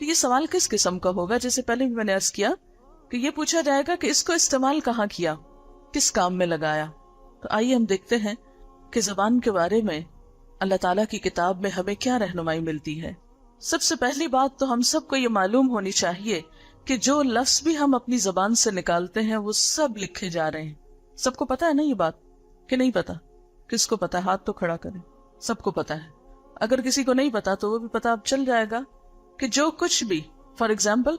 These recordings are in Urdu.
تو یہ سوال کس قسم کا ہوگا؟ جیسے پہلے بھی میں نے عرض کیا کہ یہ پوچھا جائے گا کہ اس کو استعمال کہاں کیا، کس کام میں لگایا۔ تو آئیے ہم دیکھتے ہیں کہ زبان کے بارے میں اللہ تعالیٰ کی کتاب میں ہمیں کیا رہنمائی ملتی ہے۔ سب سے پہلی بات تو ہم سب کو یہ معلوم ہونی چاہیے کہ جو لفظ بھی ہم اپنی زبان سے نکالتے ہیں وہ سب لکھے جا رہے ہیں۔ سب کو پتا ہے نا یہ بات کہ نہیں پتا؟ کس کو پتا ہے؟ ہاتھ تو کھڑا کریں۔ سب کو پتا ہے۔ اگر کسی کو نہیں پتا تو وہ بھی پتا اب چل جائے گا کہ جو کچھ بھی، فار ایگزامپل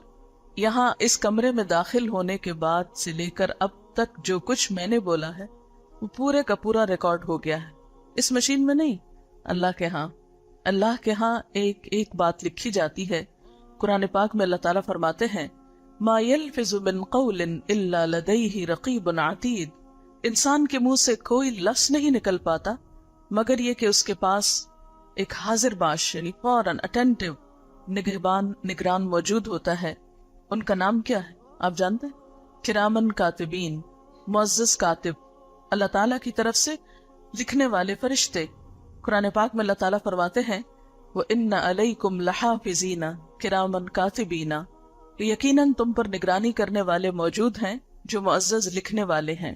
یہاں اس کمرے میں داخل ہونے کے بعد سے لے کر اب تک جو کچھ میں نے بولا ہے وہ پورے کا پورا ریکارڈ ہو گیا ہے، اس مشین میں نہیں، اللہ کے ہاں۔ اللہ کے ہاں ایک ایک بات لکھی جاتی ہے۔ قرآن پاک میں اللہ تعالیٰ فرماتے ہیں ما يلفظ من قول الا لديه رقیب عتید، انسان کے منہ سے کوئی لفظ نہیں نکل پاتا مگر یہ کہ اس کے پاس ایک حاضر باش یعنی فوراً اٹینٹیو نگران موجود ہوتا ہے۔ ان کا نام کیا ہے آپ جانتے ہیں؟ کرامن کاتبین، معزز کاتب، اللہ تعالیٰ کی طرف سے لکھنے والے فرشتے۔ قرآن پاک میں اللہ تعالیٰ فرماتے ہیں وَإِنَّ عَلَيْكُمْ لَحَافِظِينَ كِرَامًا كَاتِبِينَ، یقیناً تم پر نگرانی کرنے والے موجود ہیں جو معزز لکھنے والے ہیں۔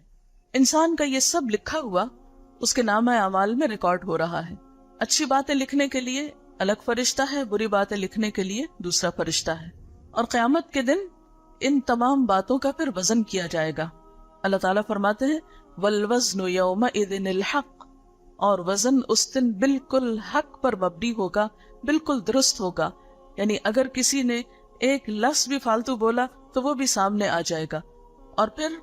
انسان کا یہ سب لکھا ہوا اس کے نامہ اعمال میں ریکارڈ ہو رہا ہے۔ اچھی باتیں لکھنے کے لیے الگ فرشتہ ہے، بری باتیں لکھنے کے لیے دوسرا فرشتہ ہے، اور قیامت کے دن ان تمام باتوں کا پھر وزن کیا جائے گا۔ اللہ تعالیٰ فرماتے ہیں وَالْوَزْنُ يَوْمَئِذٍ الْحَقُّ، اور وزن اس دن بالکل حق پر مبنی ہوگا، بالکل درست ہوگا، یعنی اگر کسی نے ایک لفظ بھی فالتو بولا تو وہ بھی سامنے آ جائے گا، اور پھر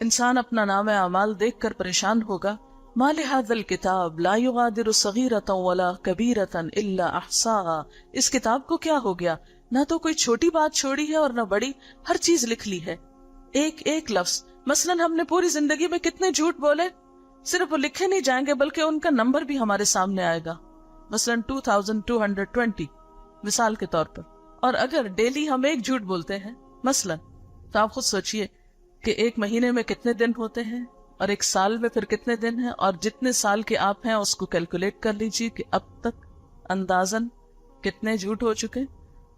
انسان اپنا نام اعمال دیکھ کر پریشان ہوگا ما لهذا الكتاب لا يغادر صغيرة ولا كبيرة الا احصاها، اس کتاب کو کیا ہو گیا، نہ تو کوئی چھوٹی بات چھوڑی ہے اور نہ بڑی، ہر چیز لکھ لی ہے، ایک ایک لفظ۔ مثلا ہم نے پوری زندگی میں کتنے جھوٹ بولے، صرف وہ لکھے نہیں جائیں گے بلکہ ان کا نمبر بھی ہمارے سامنے آئے گا، مثلا 2220 مثال کے طور پر۔ اور اگر ڈیلی ہم ایک جھوٹ بولتے ہیں مثلا، تو آپ خود سوچئے کہ ایک مہینے میں کتنے دن ہوتے ہیں اور ایک سال میں پھر کتنے دن ہیں، اور جتنے سال کے آپ ہیں اس کو کیلکولیٹ کر لیجئے کہ اب تک اندازاً کتنے جھوٹ ہو چکے۔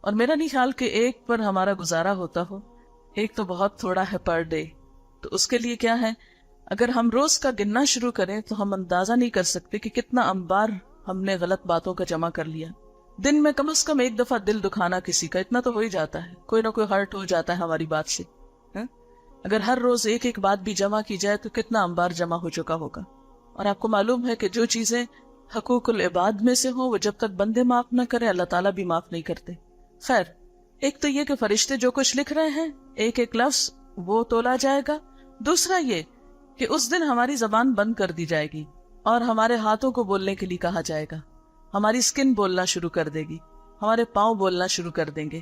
اور میرا نہیں خیال کہ ایک پر ہمارا گزارا ہوتا ہو، ایک تو بہت تھوڑا ہے پر ڈے، تو اس کے لیے کیا ہے، اگر ہم روز کا گننا شروع کریں تو ہم اندازہ نہیں کر سکتے کہ کتنا انبار ہم نے غلط باتوں کا جمع کر لیا۔ دن میں کم از کم ایک دفعہ دل دکھانا کسی کا، اتنا تو ہو ہی جاتا ہے، کوئی نہ کوئی ہرٹ ہو جاتا ہے ہماری بات سے۔ اگر ہر روز ایک ایک بات بھی جمع کی جائے تو کتنا انبار جمع ہو چکا ہوگا۔ اور آپ کو معلوم ہے کہ جو چیزیں حقوق العباد میں سے ہوں وہ جب تک بندے معاف نہ کرے اللہ تعالیٰ بھی معاف نہیں کرتے۔ خیر، ایک تو یہ کہ فرشتے جو کچھ لکھ رہے ہیں ایک ایک لفظ وہ تولا جائے گا، دوسرا یہ کہ اس دن ہماری زبان بند کر دی جائے گی اور ہمارے ہاتھوں کو بولنے کے لیے کہا جائے گا، ہماری اسکن بولنا شروع کر دے گی، ہمارے پاؤں بولنا شروع کر دیں گے۔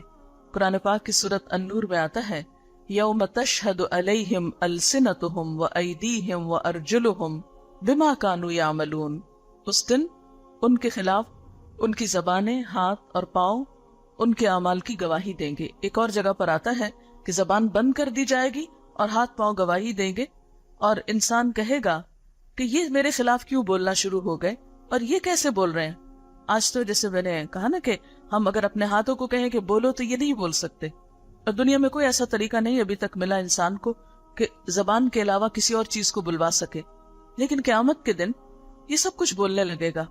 قرآن پاک کی سورۃ النور میں آتا ہے یوم تشہد علیہم السنتہم وایدیہم وارجلہم بما کانوا یعملون، اس دن ان کے خلاف ان کی زبانیں، ہاتھ اور پاؤں ان کے اعمال کی گواہی دیں گے۔ ایک اور جگہ پر آتا ہے کہ زبان بند کر دی جائے گی اور ہاتھ پاؤں گواہی دیں گے، اور انسان کہے گا کہ یہ میرے خلاف کیوں بولنا شروع ہو گئے اور یہ کیسے بول رہے ہیں۔ آج تو جیسے میں نے کہا نا کہ ہم اگر اپنے ہاتھوں کو کہیں کہ بولو تو یہ نہیں بول سکتے، اور دنیا میں کوئی ایسا طریقہ نہیں ابھی تک ملا انسان کو کہ زبان کے علاوہ کسی اور چیز کو بلوا سکے، لیکن قیامت کے دن یہ سب کچھ بولنے لگے گا۔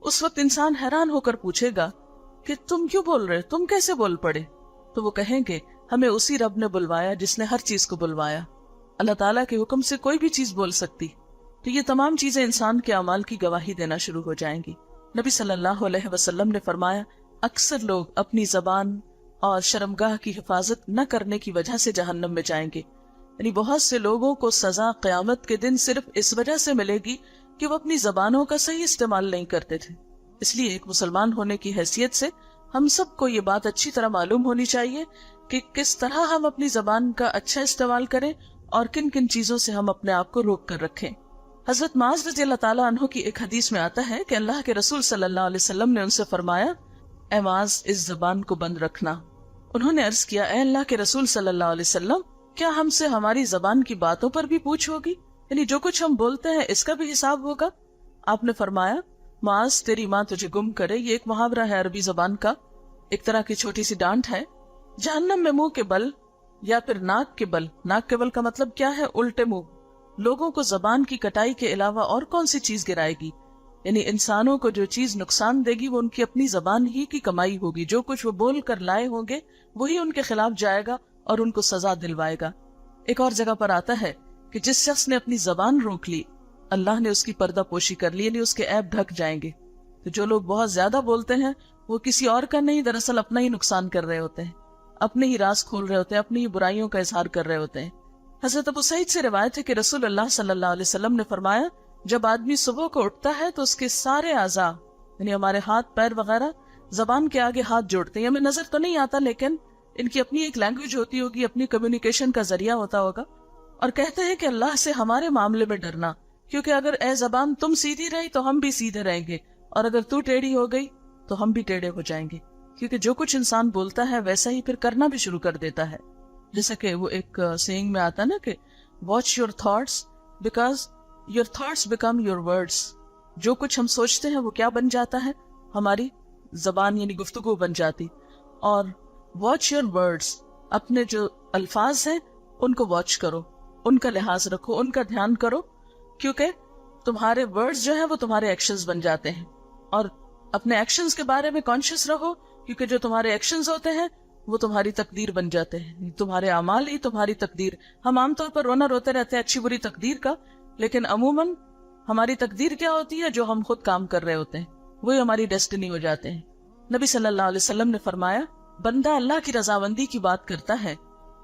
اس وقت انسان حیران ہو کر پوچھے گا کہ تم کیوں بول رہے، تم کیسے بول پڑے؟ تو وہ کہیں گے ہمیں اسی رب نے بلوایا جس نے ہر چیز کو بلوایا، اللہ تعالیٰ کے حکم سے کوئی بھی چیز بول سکتی۔ تو یہ تمام چیزیں انسان کے اعمال کی گواہی دینا شروع ہو جائیں گی۔ نبی صلی اللہ علیہ وسلم نے فرمایا اکثر لوگ اپنی زبان اور شرمگاہ کی حفاظت نہ کرنے کی وجہ سے جہنم میں جائیں گے، یعنی بہت سے لوگوں کو سزا قیامت کے دن صرف اس وجہ سے ملے گی کہ وہ اپنی زبانوں کا صحیح استعمال نہیں کرتے تھے۔ اس لیے ایک مسلمان ہونے کی حیثیت سے ہم سب کو یہ بات اچھی طرح معلوم ہونی چاہیے کہ کس طرح ہم اپنی زبان کا اچھا استعمال کریں اور کن کن چیزوں سے ہم اپنے آپ کو روک کر رکھیں۔ حضرت معاذ رضی اللہ تعالیٰ عنہ کی ایک حدیث میں آتا ہے کہ اللہ کے رسول صلی اللہ علیہ وسلم نے ان سے فرمایا اے معاذ اس زبان کو بند رکھنا۔ انہوں نے عرض کیا اے اللہ کے رسول صلی اللہ علیہ وسلم کیا ہم سے ہماری زبان کی باتوں پر بھی پوچھ ہوگی، یعنی جو کچھ ہم بولتے ہیں اس کا بھی حساب ہوگا؟ آپ نے فرمایا معاذ تیری ماں تجھے گم کرے، یہ ایک محاورہ ہے عربی زبان کا ایک طرح کی چھوٹی سی ڈانٹ ہے. جہنم میں منہ کے بل یا پھر ناک کے بل. ناک کے بل کا مطلب کیا ہے؟ الٹے منہ. لوگوں کو زبان کی کٹائی کے علاوہ اور کون سی چیز گرائے گی؟ یعنی انسانوں کو جو چیز نقصان دے گی وہ ان کی اپنی زبان ہی کی کمائی ہوگی. جو کچھ وہ بول کر لائے ہوں گے وہی ان کے خلاف جائے گا اور ان کو سزا دلوائے گا. ایک اور جگہ پر آتا ہے کہ جس شخص نے اپنی زبان روک لی اللہ نے اس کی پردہ پوشی کر لی، یعنی اس کے عیب ڈھک جائیں گے. تو جو لوگ بہت زیادہ بولتے ہیں وہ کسی اور کا نہیں، دراصل اپنا ہی نقصان کر رہے ہوتے ہیں، اپنے ہی راز کھول رہے ہوتے ہیں، اپنی ہی برائیوں کا اظہار کر رہے ہوتے ہیں. حضرت ابو سعید سے روایت ہے کہ رسول اللہ صلی اللہ علیہ وسلم نے فرمایا جب آدمی صبح کو اٹھتا ہے تو اس کے سارے اعضاء یعنی ہمارے ہاتھ پیر وغیرہ زبان کے آگے ہاتھ جوڑتے ہیں. ہمیں نظر تو نہیں آتا لیکن ان کی اپنی ایک لینگویج ہوتی ہوگی، اپنی کمیونیکیشن کا ذریعہ ہوتا ہوگا. اور کہتے ہیں کہ اللہ سے ہمارے معاملے میں ڈرنا، کیونکہ اگر اے زبان تم سیدھی رہی تو ہم بھی سیدھے رہیں گے، اور اگر تو ٹیڑھی ہو گئی تو ہم بھی ٹیڑھے ہو جائیں گے. کیونکہ جو کچھ انسان بولتا ہے ویسا ہی پھر کرنا بھی شروع کر دیتا ہے. جیسا کہ وہ ایک سینگ میں آتا نا کہ watch your thoughts because your thoughts become your words. جو کچھ ہم سوچتے ہیں وہ کیا بن جاتا ہے؟ ہماری زبان یعنی گفتگو بن جاتی. اور واچ یور ورڈس، اپنے جو الفاظ ہیں ان کو واچ کرو، ان کا لحاظ رکھو، ان کا دھیان کرو، کیونکہ تمہارے ورڈز جو ہیں وہ تمہارے ایکشنز بن جاتے ہیں. اور اپنے ایکشنز کے بارے میں کانشیس رہو، کیونکہ جو تمہارے ایکشنز ہوتے ہیں وہ تمہاری تقدیر بن جاتے ہیں. تمہارے اعمال ہی تمہاری تقدیر. ہم عام طور پر رونا روتے رہتے ہیں اچھی بری تقدیر کا، لیکن عموماً ہماری تقدیر کیا ہوتی ہے؟ جو ہم خود کام کر رہے ہوتے ہیں وہی ہماری ڈیسٹنی ہو جاتے ہیں. نبی صلی اللہ علیہ وسلم نے فرمایا بندہ اللہ کی رضامندی کی بات کرتا ہے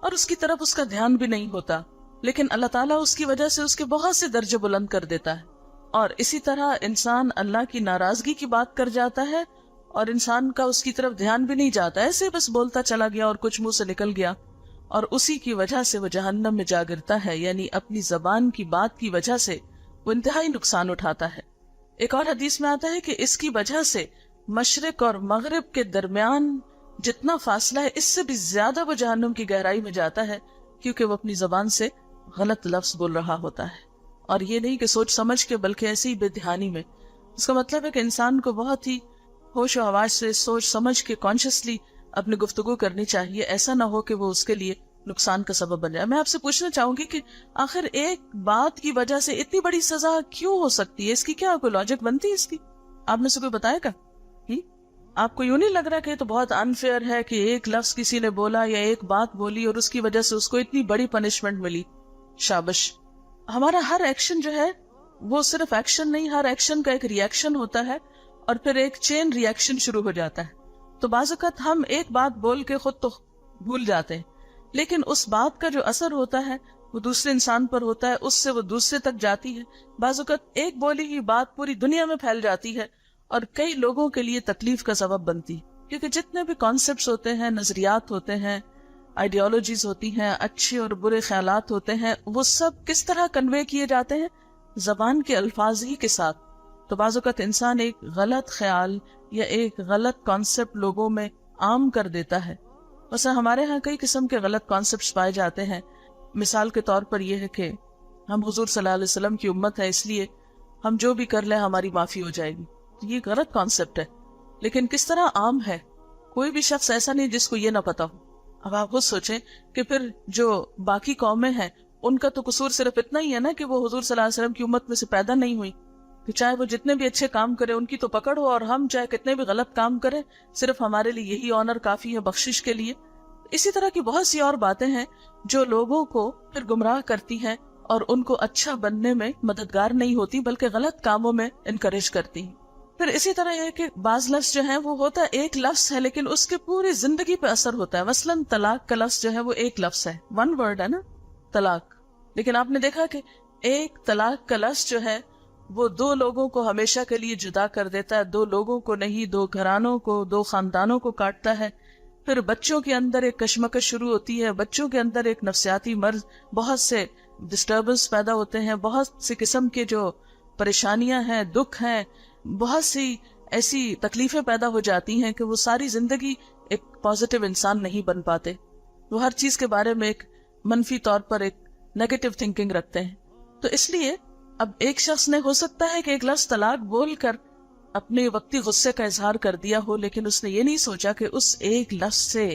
اور اس کی طرف اس کا دھیان بھی نہیں ہوتا، لیکن اللہ تعالیٰ اس کی وجہ سے اس کے بہت سے درجے بلند کر دیتا ہے. اور اسی طرح انسان اللہ کی ناراضگی کی بات کر جاتا ہے اور انسان کا اس کی طرف دھیان بھی نہیں جاتا، ایسے بس بولتا چلا گیا اور کچھ منہ سے نکل گیا، اور اسی کی وجہ سے وہ جہنم میں جا گرتا ہے. یعنی اپنی زبان کی بات کی وجہ سے وہ انتہائی نقصان اٹھاتا ہے. ایک اور حدیث میں آتا ہے کہ اس کی وجہ سے مشرق اور مغرب کے درمیان جتنا فاصلہ ہے اس سے بھی زیادہ وہ جہنم کی گہرائی میں جاتا ہے، کیونکہ وہ اپنی زبان سے غلط لفظ بول رہا ہوتا ہے. اور یہ نہیں کہ سوچ سمجھ کے بلکہ ایسے ہی بے دھیانی میں. اس کا مطلب ہے کہ انسان کو بہت ہی ہوش و حواس سے سوچ سمجھ کے کانشیسلی اپنی گفتگو کرنی چاہیے. ایسا نہ ہو کہ وہ اس کے لیے نقصان کا سبب بن جائے. میں آپ سے پوچھنا چاہوں گی کہ آخر ایک بات کی وجہ سے اتنی بڑی سزا کیوں ہو سکتی ہے؟ اس کی کیا کوئی لاجک بنتی ہے اس کی؟ آپ میں سے کوئی بتائے گا؟ آپ کو یوں نہیں لگ رہا کہ تو بہت انفیئر ہے کہ ایک لفظ کسی نے بولا یا ایک بات بولی اور اس کی وجہ سے اس کو اتنی بڑی پنشمنٹ ملی؟ شابش. ہمارا ہر ایکشن جو ہے وہ صرف ایکشن نہیں، ہر ایکشن کا ایک ری ایکشن ہوتا ہے اور پھر ایک چین ری ایکشن شروع ہو جاتا ہے. تو بعض اوقات ہم ایک بات بول کے خود تو بھول جاتے ہیں، لیکن اس بات کا جو اثر ہوتا ہے وہ دوسرے انسان پر ہوتا ہے، اس سے وہ دوسرے تک جاتی ہے. بعض اوقات ایک بولی ہوئی بات پوری دنیا میں پھیل جاتی ہے اور کئی لوگوں کے لیے تکلیف کا سبب بنتی، کیونکہ جتنے بھی کانسیپٹس ہوتے ہیں، نظریات ہوتے ہیں، آئیڈیالوجیز ہوتی ہیں، اچھے اور برے خیالات ہوتے ہیں، وہ سب کس طرح کنوے کیے جاتے ہیں؟ زبان کے الفاظ ہی کے ساتھ. تو بعض اوقات انسان ایک غلط خیال یا ایک غلط کانسیپٹ لوگوں میں عام کر دیتا ہے. مثلا ہمارے ہاں کئی قسم کے غلط کانسیپٹس پائے جاتے ہیں. مثال کے طور پر یہ ہے کہ ہم حضور صلی اللہ علیہ وسلم کی امت ہے، اس لیے ہم جو بھی کر لیں ہماری معافی ہو جائے گی. یہ غلط کانسیپٹ ہے، لیکن کس طرح عام ہے. کوئی بھی شخص ایسا نہیں جس کو یہ نہ پتا ہو. اب آپ خود سوچیں کہ پھر جو باقی قومیں ہیں ان کا تو قصور صرف اتنا ہی ہے نا کہ وہ حضور صلی اللہ علیہ وسلم کی امت میں سے پیدا نہیں ہوئی. کہ چاہے وہ جتنے بھی اچھے کام کرے ان کی تو پکڑ ہو، اور ہم چاہے کتنے بھی غلط کام کریں صرف ہمارے لیے یہی آنر کافی ہے بخشش کے لیے. اسی طرح کی بہت سی اور باتیں ہیں جو لوگوں کو پھر گمراہ کرتی ہیں اور ان کو اچھا بننے میں مددگار نہیں ہوتی بلکہ غلط کاموں میں انکریج کرتی ہیں. پھر اسی طرح یہ کہ بعض لفظ جو ہیں وہ ہوتا ہے ایک لفظ ہے لیکن اس کے پوری زندگی پہ اثر ہوتا ہے. مثلاً طلاق کا لفظ جو ہے وہ ایک لفظ ہے، ون ورڈ ہے نا طلاق، لیکن آپ نے دیکھا کہ ایک طلاق کا لفظ جو ہے وہ دو لوگوں کو ہمیشہ کے لیے جدا کر دیتا ہے. دو لوگوں کو نہیں، دو گھرانوں کو، دو خاندانوں کو کاٹتا ہے. پھر بچوں کے اندر ایک کشمکش شروع ہوتی ہے، بچوں کے اندر ایک نفسیاتی مرض، بہت سے ڈسٹربنس پیدا ہوتے ہیں، بہت سی قسم کے جو پریشانیاں ہیں، دکھ ہیں، بہت سی ایسی تکلیفیں پیدا ہو جاتی ہیں کہ وہ ساری زندگی ایک پازیٹیو انسان نہیں بن پاتے. وہ ہر چیز کے بارے میں ایک منفی طور پر ایک نیگیٹو تھنکنگ رکھتے ہیں. تو اس لیے اب ایک شخص نے ہو سکتا ہے کہ ایک لفظ طلاق بول کر اپنے وقتی غصے کا اظہار کر دیا ہو، لیکن اس نے یہ نہیں سوچا کہ اس ایک لفظ سے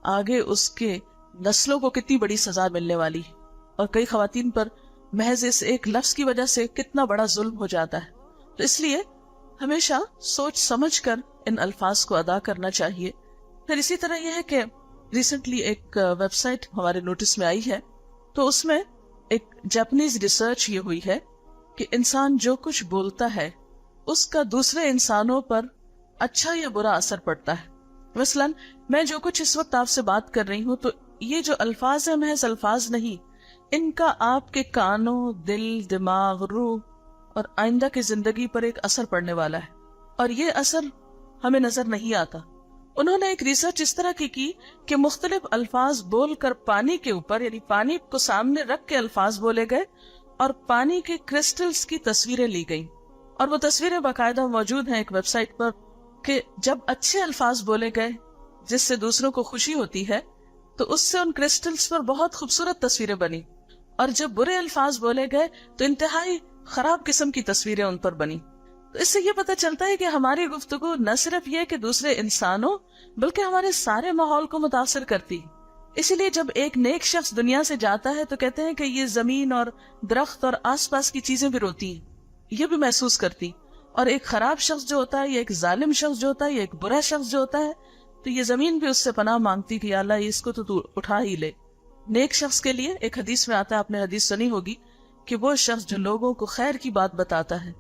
آگے اس کے نسلوں کو کتنی بڑی سزا ملنے والی ہے، اور کئی خواتین پر محض اس ایک لفظ کی وجہ سے کتنا بڑا ظلم ہو جاتا ہے. تو اس لیے ہمیشہ سوچ سمجھ کر ان الفاظ کو ادا کرنا چاہیے. پھر اسی طرح یہ ہے کہ ریسنٹلی ایک ویب سائٹ ہمارے نوٹس میں آئی ہے، تو اس میں ایک جاپنیز ریسرچ یہ ہوئی ہے کہ انسان جو کچھ بولتا ہے اس کا دوسرے انسانوں پر اچھا یا برا اثر پڑتا ہے. مثلاً میں جو کچھ اس وقت آپ سے بات کر رہی ہوں، تو یہ جو الفاظ ہیں محض الفاظ نہیں، ان کا آپ کے کانوں، دل، دماغ، روح اور آئندہ کی زندگی پر ایک اثر پڑنے والا ہے، اور یہ اثر ہمیں نظر نہیں آتا. انہوں نے ایک ریسرچ اس طرح کی کہ مختلف الفاظ بول کر پانی کے اوپر، یعنی پانی کو سامنے رکھ کے الفاظ بولے گئے اور پانی کے کرسٹلز کی تصویریں لی گئیں، اور وہ تصویریں باقاعدہ موجود ہیں ایک ویب سائٹ پر، کہ جب اچھے الفاظ بولے گئے جس سے دوسروں کو خوشی ہوتی ہے تو اس سے ان کرسٹلز پر بہت خوبصورت تصویریں بنی، اور جب برے الفاظ بولے گئے تو انتہائی خراب قسم کی تصویریں ان پر بنی. تو اس سے یہ پتہ چلتا ہے کہ ہماری گفتگو نہ صرف یہ کہ دوسرے انسانوں بلکہ ہمارے سارے ماحول کو متاثر کرتی. اسی لیے جب ایک نیک شخص دنیا سے جاتا ہے تو کہتے ہیں کہ یہ زمین اور درخت اور آس پاس کی چیزیں بھی روتی ہیں، یہ بھی محسوس کرتی. اور ایک خراب شخص جو ہوتا ہے، یا ایک ظالم شخص جو ہوتا ہے، یا ایک برا شخص جو ہوتا ہے، تو یہ زمین بھی اس سے پناہ مانگتی کہ یا اللہ اس کو تو اٹھا ہی لے. نیک شخص کے لیے ایک حدیث میں آتا ہے، آپ نے حدیث سنی ہوگی، کہ وہ شخص جو لوگوں کو خیر کی بات بتاتا ہے،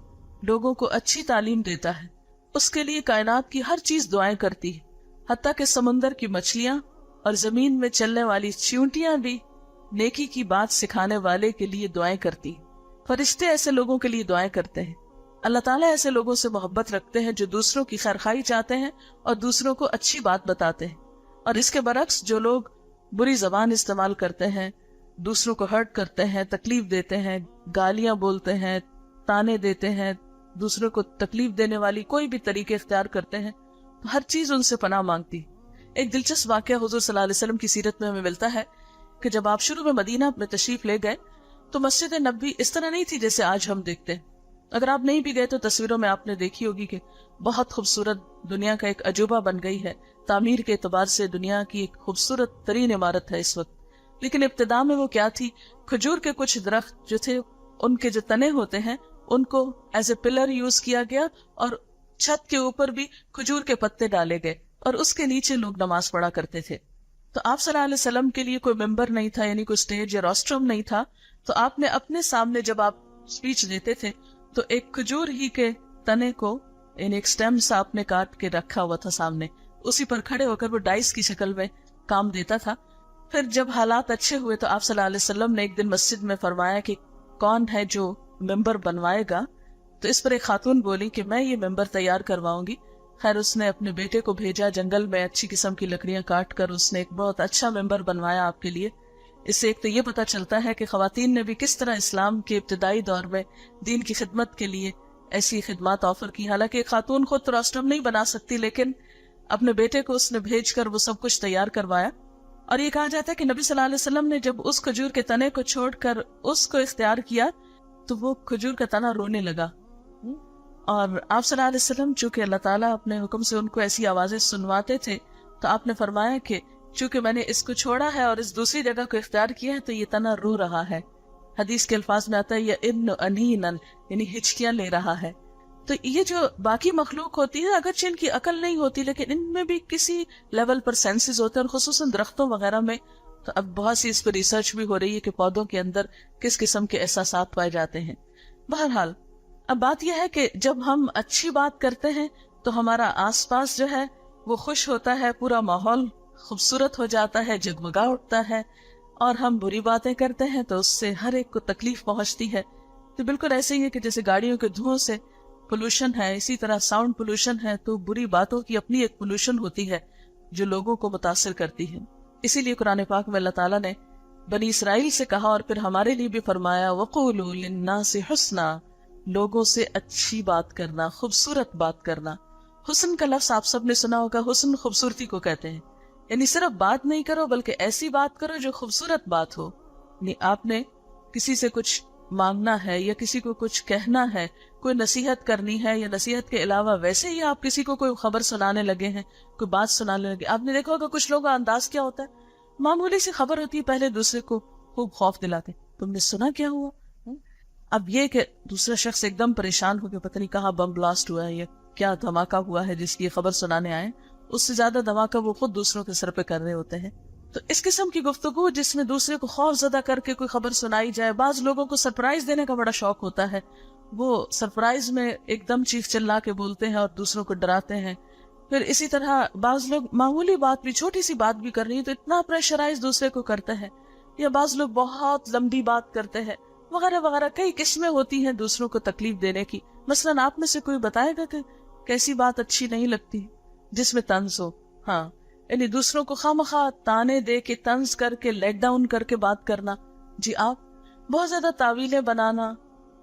لوگوں کو اچھی تعلیم دیتا ہے، اس کے لیے کائنات کی ہر چیز دعائیں کرتی ہے، حتیٰ کہ سمندر کی مچھلیاں اور زمین میں چلنے والی چیونٹیاں بھی نیکی کی بات سکھانے والے کے لیے دعائیں کرتی. فرشتے ایسے لوگوں کے لیے دعائیں کرتے ہیں. اللہ تعالیٰ ایسے لوگوں سے محبت رکھتے ہیں جو دوسروں کی خیرخواہی چاہتے ہیں اور دوسروں کو اچھی بات بتاتے ہیں. اور اس کے برعکس جو لوگ بری زبان استعمال کرتے ہیں، دوسروں کو ہرٹ کرتے ہیں، تکلیف دیتے ہیں، گالیاں بولتے ہیں، تانے دیتے ہیں، دوسروں کو تکلیف دینے والی کوئی بھی طریقے اختیار کرتے ہیں، تو ہر چیز ان سے پناہ مانگتی. ایک دلچسپ واقعہ حضور صلی اللہ علیہ وسلم کی سیرت میں ہمیں ملتا ہے کہ جب آپ شروع میں مدینہ میں تشریف لے گئے تو مسجد نبوی اس طرح نہیں تھی جیسے آج ہم دیکھتے ہیں. اگر آپ نہیں بھی گئے تو تصویروں میں آپ نے دیکھی ہوگی کہ بہت خوبصورت دنیا کا ایک عجوبہ بن گئی ہے. تعمیر کے اعتبار سے دنیا کی ایک خوبصورت ترین عمارت ہے اس وقت. لیکن ابتدا میں وہ کیا تھی؟ کھجور کے کچھ درخت جو تھے، ان کے جو تنے ہوتے ہیں ان کو ایز اے پلر یوز کیا گیا، اور چھت کے اوپر بھی کھجور کے پتے ڈالے گئے، اور اس کے نیچے لوگ نماز پڑھا کرتے تھے. تو آپ صلی اللہ علیہ وسلم کے لیے کوئی ممبر نہیں تھا، یعنی کوئی سٹیج یا روسٹرم نہیں تھا. تو آپ نے اپنے سامنے جب آپ سپیچ دیتے تھے تو ایک کھجور ہی کے تنے کو، یعنی ایک سٹیم سا آپ نے کاٹ کے رکھا ہوا تھا سامنے، اسی پر کھڑے ہو کر وہ ڈائس کی شکل میں کام دیتا تھا. پھر جب حالات اچھے ہوئے تو آپ صلی اللہ علیہ وسلم نے ایک دن مسجد میں فرمایا کہ کون ہے جو ممبر بنوائے گا؟ تو اس پر ایک خاتون بولی کہ میں یہ ممبر تیار کرواؤں گی. خیر اس نے اپنے بیٹے کو بھیجا، جنگل میں اچھی قسم کی لکڑیاں کاٹ کر اس نے ایک بہت اچھا ممبر بنوایا آپ کے لیے. اس سے ایک تو یہ پتا چلتا ہے کہ خواتین نے بھی کس طرح اسلام کے ابتدائی دور میں دین کی خدمت کے لیے ایسی خدمات آفر کی. حالانکہ ایک خاتون خود تو روسٹرم نہیں بنا سکتی، لیکن اپنے بیٹے کو اس نے بھیج کر وہ سب کچھ تیار کروایا. اور یہ کہا جاتا ہے کہ نبی صلی اللہ علیہ وسلم نے جب اس کھجور کے تنے کو چھوڑ کر اس کو اختیار کیا تو وہ کھجور کا تنا رونے لگا. اور آپ صلی اللہ علیہ وسلم چونکہ اللہ تعالیٰ اپنے حکم سے ان کو ایسی آوازیں سنواتے تھے، تو آپ نے فرمایا کہ چونکہ میں نے اس کو چھوڑا ہے اور اس دوسری جگہ کو اختیار کیا ہے تو یہ تنا رو رہا ہے. حدیث کے الفاظ میں آتا ہے یا ابن انینن، یعنی ہچکیاں لے رہا ہے. تو یہ جو باقی مخلوق ہوتی ہے اگرچہ ان کی عقل نہیں ہوتی لیکن ان میں بھی کسی لیول پر سینسز ہوتے ہیں، اور خصوصاً درختوں وغیرہ میں. تو اب بہت سی اس پر ریسرچ بھی ہو رہی ہے کہ پودوں کے اندر کس قسم کے احساسات پائے جاتے ہیں. بہرحال اب بات یہ ہے کہ جب ہم اچھی بات کرتے ہیں تو ہمارا آس پاس جو ہے وہ خوش ہوتا ہے، پورا ماحول خوبصورت ہو جاتا ہے، جگمگا اٹھتا ہے. اور ہم بری باتیں کرتے ہیں تو اس سے ہر ایک کو تکلیف پہنچتی ہے. تو بالکل ایسے ہی ہے کہ جیسے گاڑیوں کے دھوؤں سے پولوشن ہے، اسی طرح ساؤنڈ پولوشن ہے، تو بری باتوں کی اپنی ایک پولوشن ہوتی ہے جو لوگوں کو متاثر کرتی ہے. اسی لیے قرآن پاک میں اللہ تعالیٰ نے بنی اسرائیل سے کہا اور پھر ہمارے لیے بھی فرمایا وَقُولُوا لِلنَّاسِ حُسْنًا، لوگوں سے اچھی بات کرنا، خوبصورت بات کرنا. حسن کا لفظ آپ سب نے سنا ہوگا. حسن خوبصورتی کو کہتے ہیں، یعنی صرف بات نہیں کرو بلکہ ایسی بات کرو جو خوبصورت بات ہو. یعنی آپ نے کسی سے کچھ مانگنا ہے یا کسی کو کچھ کہنا ہے کوئی نصیحت کرنی ہے یا نصیحت کے علاوہ ویسے ہی آپ کسی کو کوئی خبر سنانے لگے ہیں، کوئی بات سنانے لگے. آپ نے دیکھا ہوگا کچھ لوگوں کا انداز کیا ہوتا ہے، معمولی سی خبر ہوتی ہے پہلے دوسرے کو خوب خوف دلاتے، تم نے سنا کیا ہوا. اب یہ کہ دوسرا شخص ایک دم پریشان ہو کے پتہ نہیں کہاں بم بلاسٹ ہوا ہے یا کیا دھماکہ ہوا ہے جس کی یہ خبر سنانے آئے، اس سے زیادہ دھماکہ وہ خود دوسروں کے سر پہ کر رہے ہوتے ہیں. تو اس قسم کی گفتگو جس میں دوسرے کو خوف زدہ کر کے کوئی خبر سنائی جائے. بعض لوگوں کو سرپرائز دینے کا بڑا شوق ہوتا ہے، وہ سرپرائز میں ایک دم چیخ چلا کے بولتے ہیں اور دوسروں کو ڈراتے ہیں. پھر اسی طرح بعض لوگ معمولی بات بھی، چھوٹی سی بات بھی کر رہی ہے تو اتنا پریشرائز دوسرے کو کرتے ہیں، یا بعض لوگ بہت لمبی بات کرتے ہیں وغیرہ وغیرہ. کئی قسمیں ہوتی ہیں دوسروں کو تکلیف دینے کی. مثلاً آپ میں سے کوئی بتائے گا کہ کیسی بات اچھی نہیں لگتی جس میں طنز ہو؟ ہاں، یعنی دوسروں کو خواہ تانے دے کے، طنز کر کے، لیٹ ڈاؤن کر کے بات کرنا. جی آپ بہت زیادہ تعویلیں بنانا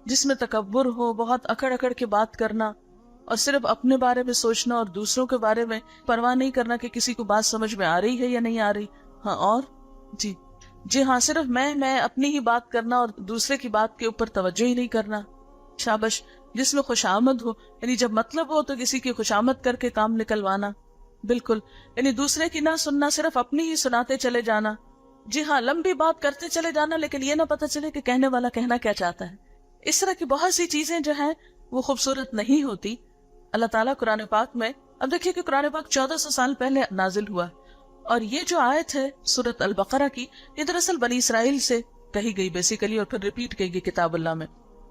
جس میں تکبر ہو، بہت اکڑ اکڑ کے بات کرنا اور صرف اپنے بارے میں سوچنا اور دوسروں کے بارے میں پرواہ نہیں کرنا کہ کسی کو بات سمجھ میں آ رہی ہے یا نہیں آ رہی. ہاں اور جی ہاں، صرف میں اپنی ہی بات کرنا اور دوسرے کی بات کے اوپر توجہ ہی نہیں کرنا. شابش. جس میں خوشامد ہو، یعنی جب مطلب ہو تو کسی کی خوشامد کر کے کام نکلوانا. بالکل، یعنی دوسرے کی نہ سننا، صرف اپنی ہی سناتے چلے جانا. جی ہاں، لمبی بات کرتے چلے جانا لیکن یہ نہ پتہ چلے کہ کہنے والا کہنا کیا چاہتا ہے. اس طرح کی بہت سی چیزیں جو ہیں وہ خوبصورت نہیں ہوتی. اللہ تعالیٰ قرآن پاک میں، اب دیکھیے کہ قرآن پاک 1400 سال پہلے نازل ہوا، اور یہ جو آیت ہے سورۃ البقرہ کی، یہ دراصل بنی اسرائیل سے کہی گئی بیسیکلی، اور پھر ریپیٹ کی گئی کتاب اللہ میں.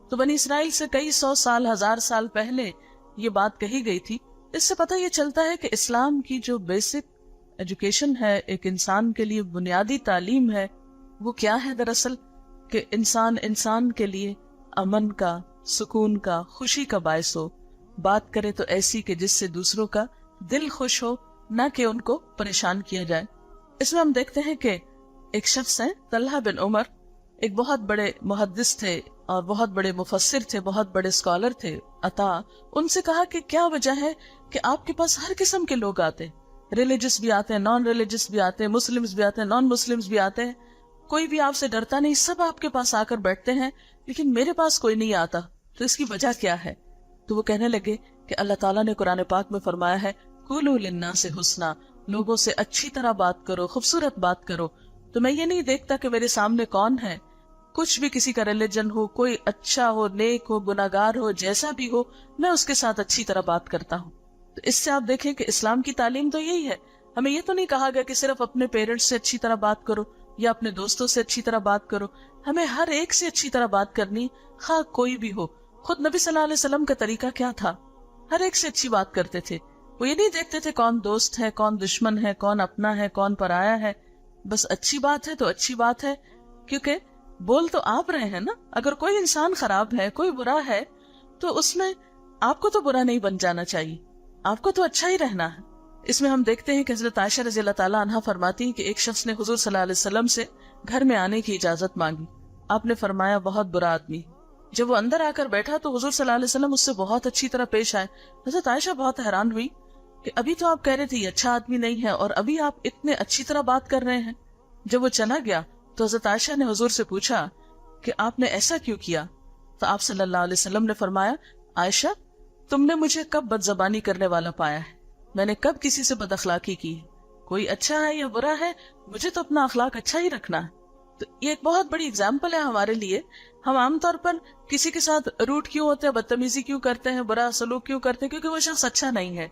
تو بنی اسرائیل سے کئی 100 سال، 1000 سال پہلے یہ بات کہی گئی تھی. اس سے پتہ یہ چلتا ہے کہ اسلام کی جو بیسک ایجوکیشن ہے، ایک انسان کے لیے بنیادی تعلیم ہے، وہ کیا ہے دراصل؟ کہ انسان کے لیے امن کا، سکون کا، خوشی کا باعث ہو. بات کرے تو ایسی کہ جس سے دوسروں کا دل خوش ہو، نہ کہ ان کو پریشان کیا جائے. اس میں ہم دیکھتے ہیں کہ ایک شخص ہے طلحہ بن عمر، ایک بہت بڑے محدث تھے اور بہت بڑے مفسر تھے، بہت بڑے اسکالر تھے. عطا ان سے کہا کہ کیا وجہ ہے کہ آپ کے پاس ہر قسم کے لوگ آتے ہیں، ریلیجس بھی آتے ہیں، نان ریلیجس بھی آتے ہیں، مسلمز بھی آتے ہیں، نان مسلمز بھی آتے ہیں، کوئی بھی آپ سے ڈرتا نہیں، سب آپ کے پاس آ کر بیٹھتے ہیں، لیکن میرے پاس کوئی نہیں آتا، تو اس کی وجہ کیا ہے؟ تو وہ کہنے لگے کہ اللہ تعالیٰ نے قرآن پاک میں فرمایا ہے، قولوا للناس حسنا، لوگوں سے اچھی طرح بات کرو، خوبصورت بات کرو. تو میں یہ نہیں دیکھتا کہ میرے سامنے کون ہے، کچھ بھی کسی کا ریلیجن ہو، کوئی اچھا ہو، نیک ہو، گناہگار ہو، جیسا بھی ہو، میں اس کے ساتھ اچھی طرح بات کرتا ہوں. تو اس سے آپ دیکھیں کہ اسلام کی تعلیم تو یہی ہے. ہمیں یہ تو نہیں کہا گیا کہ صرف اپنے پیرنٹس سے اچھی طرح بات کرو یا اپنے دوستوں سے اچھی طرح بات کرو. ہمیں ہر ایک سے اچھی طرح بات کرنی، خواہ کوئی بھی ہو. خود نبی صلی اللہ علیہ وسلم کا طریقہ کیا تھا؟ ہر ایک سے اچھی بات کرتے تھے. وہ یہ نہیں دیکھتے تھے کون دوست ہے، کون دشمن ہے، کون اپنا ہے، کون پرایا ہے. بس اچھی بات ہے تو اچھی بات ہے، کیونکہ بول تو آپ رہے ہیں نا. اگر کوئی انسان خراب ہے، کوئی برا ہے، تو اس میں آپ کو تو برا نہیں بن جانا چاہیے، آپ کو تو اچھا ہی رہنا ہے. اس میں ہم دیکھتے ہیں کہ حضرت عائشہ رضی اللہ تعالیٰ عنہا فرماتی ہیں کہ ایک شخص نے حضور صلی اللہ علیہ وسلم سے گھر میں آنے کی اجازت مانگی. آپ نے فرمایا بہت برا آدمی. جب وہ اندر آ کر بیٹھا تو حضور صلی اللہ علیہ وسلم اس سے بہت اچھی طرح پیش آئے. حضرت عائشہ بہت حیران ہوئی کہ ابھی تو آپ کہہ رہے تھے یہ اچھا آدمی نہیں ہے اور ابھی آپ اتنے اچھی طرح بات کر رہے ہیں. جب وہ چلا گیا تو حضرت عائشہ نے حضور سے پوچھا کہ آپ نے ایسا کیوں کیا؟ تو آپ صلی اللہ علیہ وسلم نے فرمایا، عائشہ تم نے مجھے کب بد زبانی کرنے والا پایا ہے؟ میں نے کب کسی سے بد اخلاقی کی ہے؟ کوئی اچھا ہے یا برا ہے، مجھے تو اپنا اخلاق اچھا ہی رکھنا ہے. تو یہ ایک بہت بڑی اگزامپل ہے ہمارے لیے. ہم عام طور پر کسی کے ساتھ روٹ کیوں ہوتے ہیں، بدتمیزی کیوں کرتے ہیں، برا سلوک کیوں کرتے ہیں؟ کیونکہ وہ شخص اچھا نہیں ہے،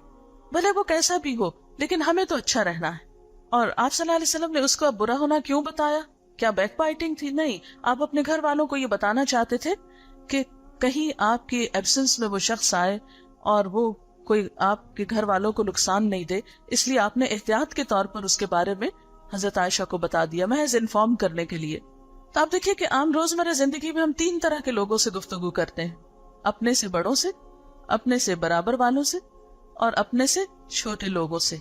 بھلے وہ کیسا بھی ہو، لیکن ہمیں تو اچھا رہنا ہے. اور آپ صلی اللہ علیہ وسلم نے اس کو اب برا ہونا کیوں بتایا؟ کیا بیک بائٹنگ تھی؟ نہیں. آپ اپنے گھر والوں کو یہ بتانا چاہتے تھے کہ کہیں آپ کے ایبسنس میں وہ شخص آئے اور وہ کوئی آپ کے گھر والوں کو نقصان نہیں دے، اس لیے آپ نے احتیاط کے طور پر اس کے بارے میں حضرت عائشہ کو بتا دیا، محض انفارم کرنے کے لیے. تو آپ دیکھیے کہ عام روزمرہ زندگی میں ہم 3 طرح کے لوگوں سے گفتگو کرتے ہیں: اپنے سے بڑوں سے، اپنے سے برابر والوں سے، اور اپنے سے چھوٹے لوگوں سے.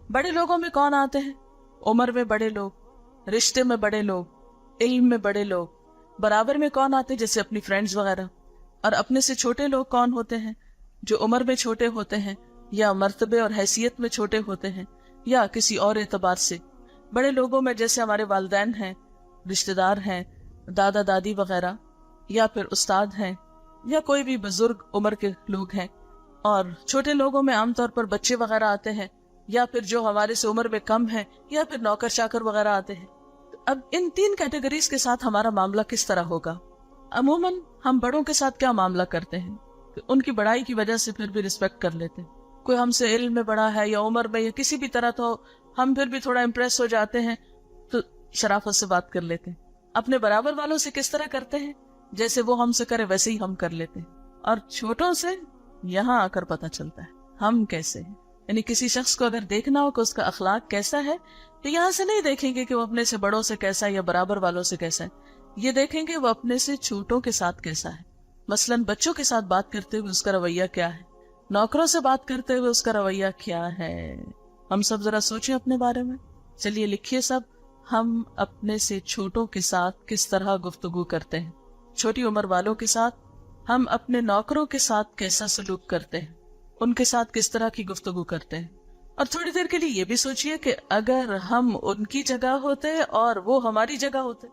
بڑے لوگوں میں کون آتے ہیں؟ عمر میں بڑے لوگ، رشتے میں بڑے لوگ، علم میں بڑے لوگ. برابر میں کون آتے؟ جیسے اپنی فرینڈز وغیرہ. اور اپنے سے چھوٹے لوگ کون ہوتے ہیں؟ جو عمر میں چھوٹے ہوتے ہیں، یا مرتبے اور حیثیت میں چھوٹے ہوتے ہیں، یا کسی اور اعتبار سے. بڑے لوگوں میں جیسے ہمارے والدین ہیں، رشتہ دار ہیں، دادا دادی وغیرہ، یا پھر استاد ہیں، یا کوئی بھی بزرگ عمر کے لوگ ہیں، اور چھوٹے لوگوں میں عام طور پر بچے وغیرہ آتے ہیں، یا پھر جو ہمارے سے عمر میں کم ہیں، یا پھر نوکر چاکر وغیرہ آتے ہیں. اب ان تین کیٹیگریز کے ساتھ ہمارا معاملہ کس طرح ہوگا؟ عموماً ہم بڑوں کے ساتھ کیا معاملہ کرتے ہیں کہ ان کی بڑائی کی وجہ سے پھر بھی رسپیکٹ کر لیتے ہیں. کوئی ہم سے علم میں بڑا ہے یا عمر میں یا کسی بھی طرح، تو ہم پھر بھی تھوڑا امپریس ہو جاتے ہیں تو شرافت سے بات کر لیتے ہیں. اپنے برابر والوں سے کس طرح کرتے ہیں؟ جیسے وہ ہم سے کرے ویسے ہی ہم کر لیتے ہیں. اور چھوٹوں سے یہاں آ کر پتہ چلتا ہے ہم کیسے ہیں. یعنی کسی شخص کو اگر دیکھنا ہو کہ اس کا اخلاق کیسا ہے، تو یہاں سے نہیں دیکھیں گے کہ وہ اپنے سے بڑوں سے کیسا ہے یا برابر والوں سے کیسا ہے. یہ دیکھیں گے وہ اپنے سے چھوٹوں کے ساتھ کیسا ہے. مثلاً بچوں کے ساتھ بات کرتے ہوئے اس کا رویہ کیا ہے، نوکروں سے بات کرتے ہوئے اس کا رویہ کیا ہے. ہم سب ذرا سوچیں اپنے بارے میں. چلیے لکھیے سب، ہم اپنے سے چھوٹوں کے ساتھ کس طرح گفتگو کرتے ہیں. چھوٹی عمر والوں کے ساتھ ہم اپنے نوکروں کے ساتھ کیسا سلوک کرتے ہیں، ان کے ساتھ کس طرح کی گفتگو کرتے ہیں. اور تھوڑی دیر کے لیے یہ بھی سوچئے کہ اگر ہم ان کی جگہ ہوتے اور وہ ہماری جگہ ہوتے،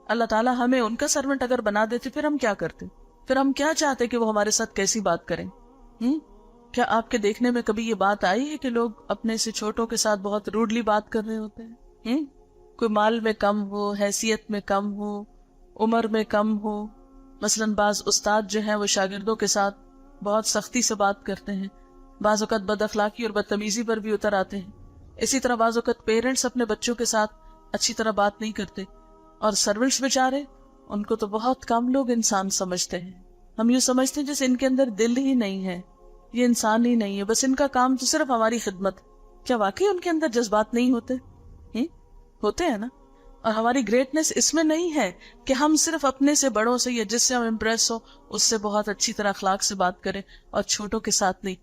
اللہ تعالیٰ ہمیں ان کا سرونٹ اگر بنا دیتے، پھر ہم کیا کرتے؟ پھر ہم کیا چاہتے کہ وہ ہمارے ساتھ کیسی بات کریں؟ کیا آپ کے دیکھنے میں کبھی یہ بات آئی ہے کہ لوگ اپنے سے چھوٹوں کے ساتھ بہت روڈلی بات کر رہے ہوتے ہیں؟ کوئی مال میں کم ہو، حیثیت میں کم ہو، عمر میں کم ہو. مثلاً بعض استاد جو ہیں وہ شاگردوں کے ساتھ بہت سختی سے بات کرتے ہیں، بعض اوقات بد اخلاقی اور بدتمیزی پر بھی اتر آتے ہیں. اسی طرح بعض اوقات پیرنٹس اپنے بچوں کے ساتھ اچھی طرح بات نہیں کرتے، اور سروینٹس بیچارے، ان کو تو بہت کم لوگ انسان سمجھتے ہیں. ہم یوں سمجھتے ہیں جیسے ان کے اندر دل ہی نہیں ہے، یہ انسان ہی نہیں ہے، بس ان کا کام تو صرف ہماری خدمت. کیا واقعی ان کے اندر جذبات نہیں ہوتے؟ ہوتے ہیں نا. اور ہماری گریٹنس اس میں نہیں ہے کہ ہم صرف اپنے سے بڑوں سے یا جس سے ہم امپریس ہو اس سے بہت اچھی طرح اخلاق سے بات کریں اور چھوٹوں کے ساتھ نہیں.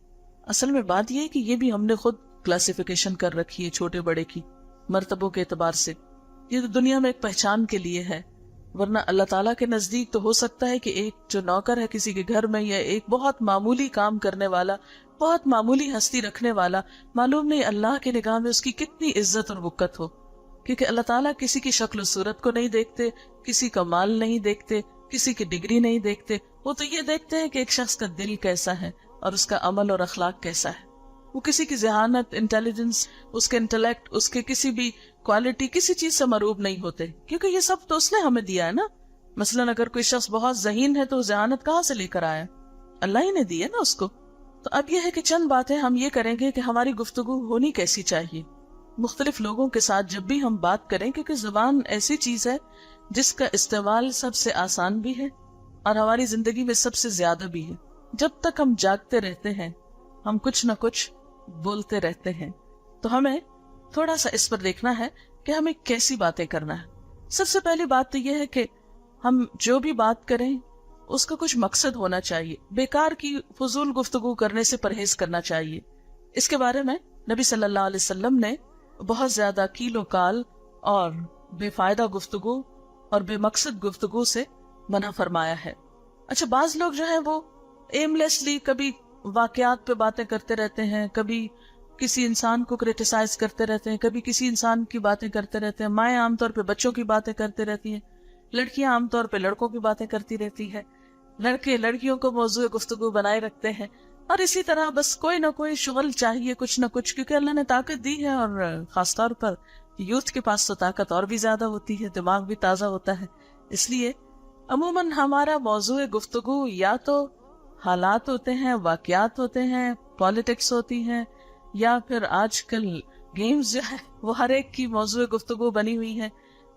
اصل میں بات یہ ہے کہ یہ بھی ہم نے خود کلاسیفیکیشن کر رکھی ہے چھوٹے بڑے کی مرتبوں کے اعتبار سے. یہ تو دنیا میں ایک پہچان کے لیے ہے، ورنہ اللہ تعالیٰ کے نزدیک تو ہو سکتا ہے کہ ایک جو نوکر ہے کسی کے گھر میں، یا ایک بہت معمولی کام کرنے والا، بہت معمولی ہستی رکھنے والا، معلوم نہیں اللہ کے نگاہ میں اس کی کتنی عزت اور وقت ہو. کیونکہ اللہ تعالیٰ کسی کی شکل و صورت کو نہیں دیکھتے، کسی کا مال نہیں دیکھتے، کسی کی ڈگری نہیں دیکھتے. وہ تو یہ دیکھتے ہیں کہ ایک شخص کا دل کیسا ہے اور اس کا عمل اور اخلاق کیسا ہے. وہ کسی کی ذہانت، انٹیلیجنس، اس کے انٹلیکٹ، اس کے کسی بھی کوالٹی، کسی چیز سے مروب نہیں ہوتے، کیونکہ یہ سب تو اس نے ہمیں دیا ہے نا. مثلاً اگر کوئی شخص بہت ذہین ہے تو ذہانت کہاں سے لے کر آیا؟ اللہ ہی نے دی ہے نا اس کو. تو اب یہ ہے کہ چند باتیں ہم یہ کریں گے کہ ہماری گفتگو ہونی کیسی چاہیے مختلف لوگوں کے ساتھ جب بھی ہم بات کریں، کیونکہ زبان ایسی چیز ہے جس کا استعمال سب سے آسان بھی ہے اور ہماری زندگی میں سب سے زیادہ بھی ہے. جب تک ہم جاگتے رہتے ہیں ہم کچھ نہ کچھ بولتے رہتے ہیں. تو ہمیں تھوڑا سا اس پر دیکھنا ہے کہ ہمیں کیسی باتیں کرنا ہے. سب سے پہلی بات تو یہ ہے کہ ہم جو بھی بات کریں اس کا کچھ مقصد ہونا چاہیے. بیکار کی فضول گفتگو کرنے سے پرہیز کرنا چاہیے. اس کے بارے میں نبی صلی اللہ علیہ وسلم نے بہت زیادہ کیل و کال اور بے فائدہ گفتگو اور بے مقصد گفتگو سے منع فرمایا ہے. اچھا، بعض لوگ جو ہیں وہ ایم لیسلی کبھی واقعات پہ باتیں کرتے رہتے ہیں، کبھی کسی انسان کو کریٹیسائز کرتے رہتے ہیں، کبھی کسی انسان کی باتیں کرتے رہتے ہیں. مائیں عام طور پہ بچوں کی باتیں کرتے رہتی ہیں، لڑکیاں عام طور پہ لڑکوں کی باتیں کرتی رہتی ہے، لڑکے لڑکیوں کو موضوع گفتگو بنائے رکھتے ہیں. اور اسی طرح بس کوئی نہ کوئی شغل چاہیے، کچھ نہ کچھ، کیونکہ اللہ نے طاقت دی ہے، اور خاص طور پر یوتھ کے پاس تو طاقت اور بھی زیادہ ہوتی ہے، دماغ بھی تازہ ہوتا ہے. اس لیے عموماً ہمارا موضوع گفتگو یا تو حالات ہوتے ہیں، واقعات ہوتے ہیں، پالیٹکس ہوتی ہیں، یا پھر آج کل گیمز جو ہے وہ ہر ایک کی موضوع گفتگو بنی ہوئی ہے،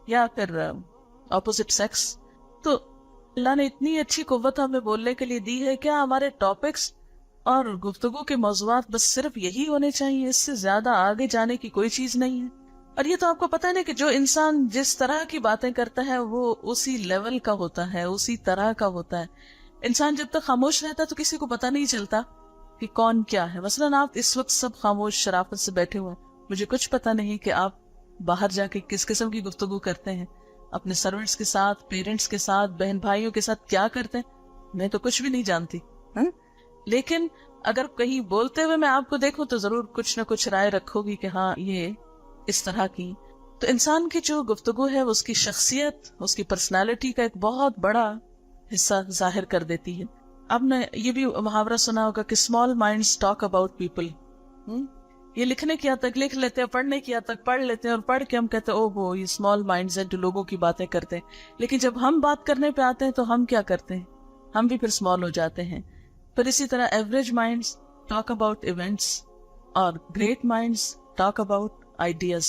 یا پھر اپوزٹ سیکس. تو اللہ نے اتنی اچھی قوت ہمیں بولنے کے لیے دی ہے، کیا ہمارے ٹاپکس اور گفتگو کے موضوعات بس صرف یہی ہونے چاہیے؟ اس سے زیادہ آگے جانے کی کوئی چیز نہیں ہے. اور یہ تو آپ کو پتا نہیں کہ جو انسان جس طرح کی باتیں کرتا ہے وہ اسی لیول کا ہوتا ہے، اسی طرح کا ہوتا ہے. انسان جب تک خاموش رہتا ہے تو کسی کو پتا نہیں چلتا کہ کون کیا ہے. مثلاً آپ اس وقت سب خاموش شرافت سے بیٹھے ہوئے ہیں، مجھے کچھ پتا نہیں کہ آپ باہر جا کے کس قسم کی گفتگو کرتے ہیں، اپنے سروینٹس کے ساتھ، پیرنٹس کے ساتھ، بہن بھائیوں کے ساتھ کیا کرتے ہیں. میں تو کچھ بھی نہیں جانتی، لیکن اگر کہیں بولتے ہوئے میں آپ کو دیکھوں تو ضرور کچھ نہ کچھ رائے رکھو گی کہ ہاں یہ اس طرح کی. تو انسان کی جو گفتگو ہے اس کی شخصیت، اس کی پرسنالٹی کا ایک بہت بڑا حصہ ظاہر کر دیتی ہے. آپ نے یہ بھی محاورہ سنا ہوگا کہ small minds talk about people. یہ لکھنے کی حد تک لکھ لیتے ہیں, پڑھنے کی حد تک پڑھ لیتے ہیں, اور پڑھ کے ہم کہتے ہیں او وہ یہ اسمال مائنڈز ہیں جو لوگوں کی باتیں کرتے ہیں. لیکن جب ہم بات کرنے پہ آتے ہیں تو ہم کیا کرتے ہیں, ہم بھی پھر اسمال ہو جاتے ہیں. پھر اسی طرح average minds talk about events اور great minds talk about ideas.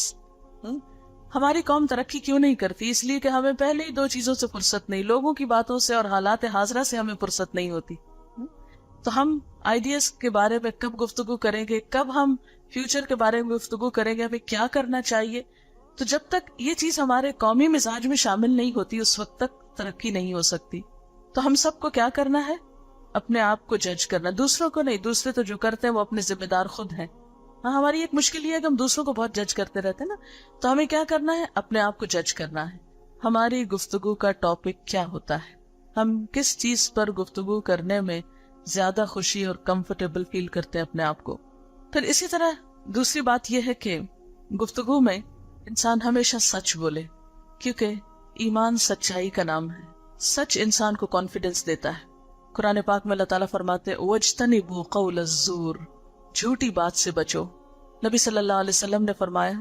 ہماری قوم ترقی کیوں نہیں کرتی؟ اس لیے کہ ہمیں پہلے ہی دو چیزوں سے فرصت نہیں, لوگوں کی باتوں سے اور حالات حاضرہ سے ہمیں فرصت نہیں ہوتی. تو ہم آئیڈیاز کے بارے میں کب گفتگو کریں گے, کب ہم فیوچر کے بارے میں گفتگو کریں گے, ہمیں کیا کرنا چاہیے؟ تو جب تک یہ چیز ہمارے قومی مزاج میں شامل نہیں ہوتی اس وقت تک ترقی نہیں ہو سکتی. تو ہم سب کو کیا کرنا ہے, اپنے آپ کو جج کرنا, دوسروں کو نہیں. دوسرے تو جو کرتے ہیں وہ اپنے ذمہ دار خود ہیں. ہاں, ہماری ایک مشکل یہ ہے کہ ہم دوسروں کو بہت جج کرتے رہتے ہیں نا. تو ہمیں کیا کرنا ہے, اپنے آپ کو جج کرنا ہے. ہماری گفتگو کا ٹاپک کیا ہوتا ہے, ہم کس چیز پر گفتگو کرنے میں زیادہ خوشی اور کمفرٹیبل فیل کرتے ہیں اپنے آپ کو. پھر اسی طرح دوسری بات یہ ہے کہ گفتگو میں انسان ہمیشہ سچ بولے, کیونکہ ایمان سچائی کا نام ہے. سچ انسان کو کانفیڈنس دیتا ہے. قرآن پاک میں اللہ تعالیٰ فرماتے وَاجْتَنِبُوا قَوْلَ الزُّورِ, جھوٹی بات سے بچو. نبی صلی اللہ علیہ وسلم نے فرمایا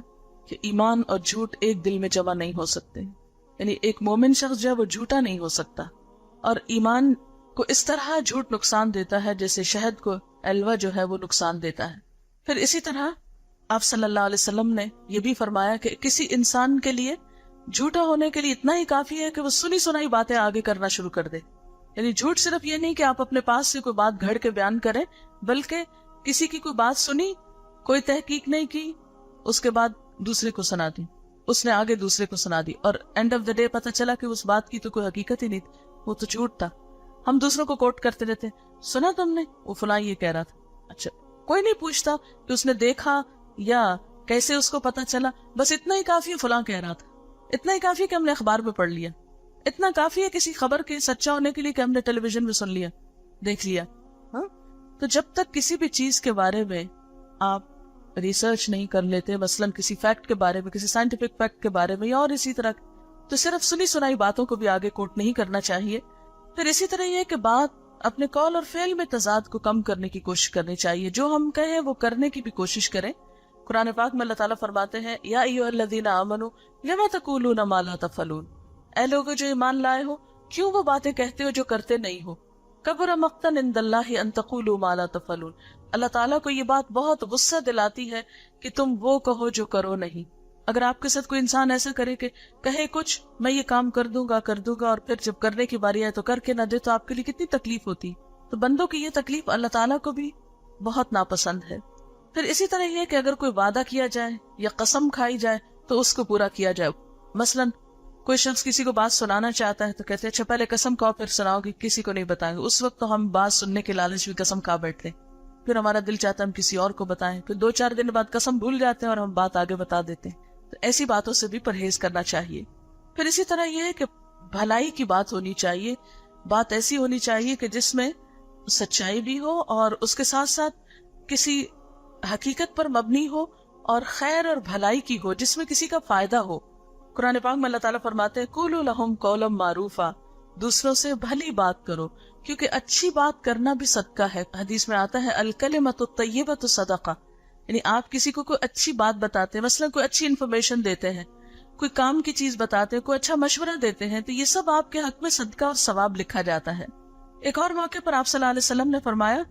کہ ایمان اور جھوٹ ایک دل میں جمع نہیں ہو سکتے. یعنی ایک مومن شخص جو ہے وہ جھوٹا نہیں ہو سکتا. اور ایمان کو اس طرح جھوٹ نقصان دیتا ہے جیسے شہد کو الوا جو ہے وہ نقصان دیتا ہے. پھر اسی طرح آپ صلی اللہ علیہ وسلم نے یہ بھی فرمایا کہ کسی انسان کے لیے جھوٹا ہونے کے لیے اتنا ہی کافی ہے کہ وہ سنی سنائی باتیں آگے کرنا شروع کر دے. یعنی جھوٹ صرف یہ نہیں کہ آپ اپنے پاس سے کوئی بات گھڑ کے بیان کریں, بلکہ کسی کی کوئی بات سنی, کوئی تحقیق نہیں کی, اس کے بعد دوسرے کو سنا دی, اس نے آگے دوسرے کو سنا دی, اور اینڈ آف دا ڈے پتہ چلا کہ اس بات کی تو کوئی حقیقت ہی نہیں تھی, وہ تو جھوٹ تھا. ہم دوسروں کو کوٹ کرتے رہتے, سنا تم نے وہ فلاں یہ کہہ رہا تھا. اچھا, کوئی نہیں پوچھتا کہ اس نے دیکھا یا کیسے اس کو پتا چلا, بس اتنا ہی کافی ہے فلاں کہہ رہا تھا, اتنا ہی کافی ہے کہ ہم نے اخبار میں پڑھ لیا, اتنا کافی ہے کسی خبر کے سچا ہونے کے لیے کہ ہم نے ٹیلی ویژن میں سن لیا, دیکھ لیا. ہاں, تو جب تک کسی بھی چیز کے بارے میں آپ ریسرچ نہیں کر لیتے, مثلاً کسی فیکٹ کے بارے میں, کسی سائنٹیفک فیکٹ کے بارے میں یا اور اسی طرح, تو صرف سنی سنائی باتوں کو بھی آگے کوٹ نہیں کرنا چاہیے. پھر اسی طرح یہ کہ بات اپنے قول اور فعل میں تضاد کو کم کرنے کی کوشش کرنی چاہیے, جو ہم کہیں وہ کرنے کی بھی کوشش کریں. قرآن پاک میں اللہ تعالیٰ فرماتے ہیں یا ایھا الذین آمنوا لما تقولون ما لا تفعلون, اے لوگو جو ایمان لائے ہو کیوں وہ باتیں کہتے ہو جو کرتے نہیں ہو. کبر مقتا عند اللہ ان تقولوا ما لا تفعلون, اللہ تعالیٰ کو یہ بات بہت غصہ دلاتی ہے کہ تم وہ کہو جو کرو نہیں. اگر آپ کے ساتھ کوئی انسان ایسا کرے کہ کہے کچھ میں یہ کام کر دوں گا اور پھر جب کرنے کی باری آئے تو کر کے نہ دے, تو آپ کے لیے کتنی تکلیف ہوتی. تو بندوں کی یہ تکلیف اللہ تعالیٰ کو بھی بہت ناپسند ہے. پھر اسی طرح یہ کہ اگر کوئی وعدہ کیا جائے یا قسم کھائی جائے تو اس کو پورا کیا جائے. مثلاً کوئی شخص کسی کو بات سنانا چاہتا ہے تو کہتے ہیں اچھا پہلے قسم کھاؤ پھر سناؤ گی, کسی کو نہیں بتائیں گے. اس وقت تو ہم بات سننے کے لالچ میں قسم کھا بیٹھتے, پھر ہمارا دل چاہتا ہے ہم کسی اور کو بتائیں, پھر 2-4 دن بعد قسم بھول جاتے ہیں اور ہم بات آگے بتا دیتے ہیں. تو ایسی باتوں سے بھی پرہیز کرنا چاہیے. پھر اسی طرح یہ ہے کہ بھلائی کی بات ہونی چاہیے, بات ایسی ہونی چاہیے کہ جس میں سچائی بھی ہو اور اس کے ساتھ ساتھ کسی حقیقت پر مبنی ہو اور خیر اور بھلائی کی ہو, جس میں کسی کا فائدہ ہو. قرآن پاک میں اللہ تعالیٰ فرماتے ہیں قولوا لہم قولا معروفا, دوسروں سے بھلی بات کرو کیونکہ اچھی بات کرنا بھی صدقہ ہے. حدیث میں آتا ہے الکلمۃ الطیبۃ صدقہ, یعنی آپ کسی کو کوئی اچھی بات بتاتے ہیں, مثلا کوئی اچھی انفارمیشن دیتے ہیں, کوئی کام کی چیز بتاتے ہیں, کوئی اچھا مشورہ دیتے ہیں, تو یہ سب آپ کے حق میں صدقہ اور ثواب لکھا جاتا ہے. ایک اور موقع پر آپ صلی اللہ علیہ وسلم نے فرمایا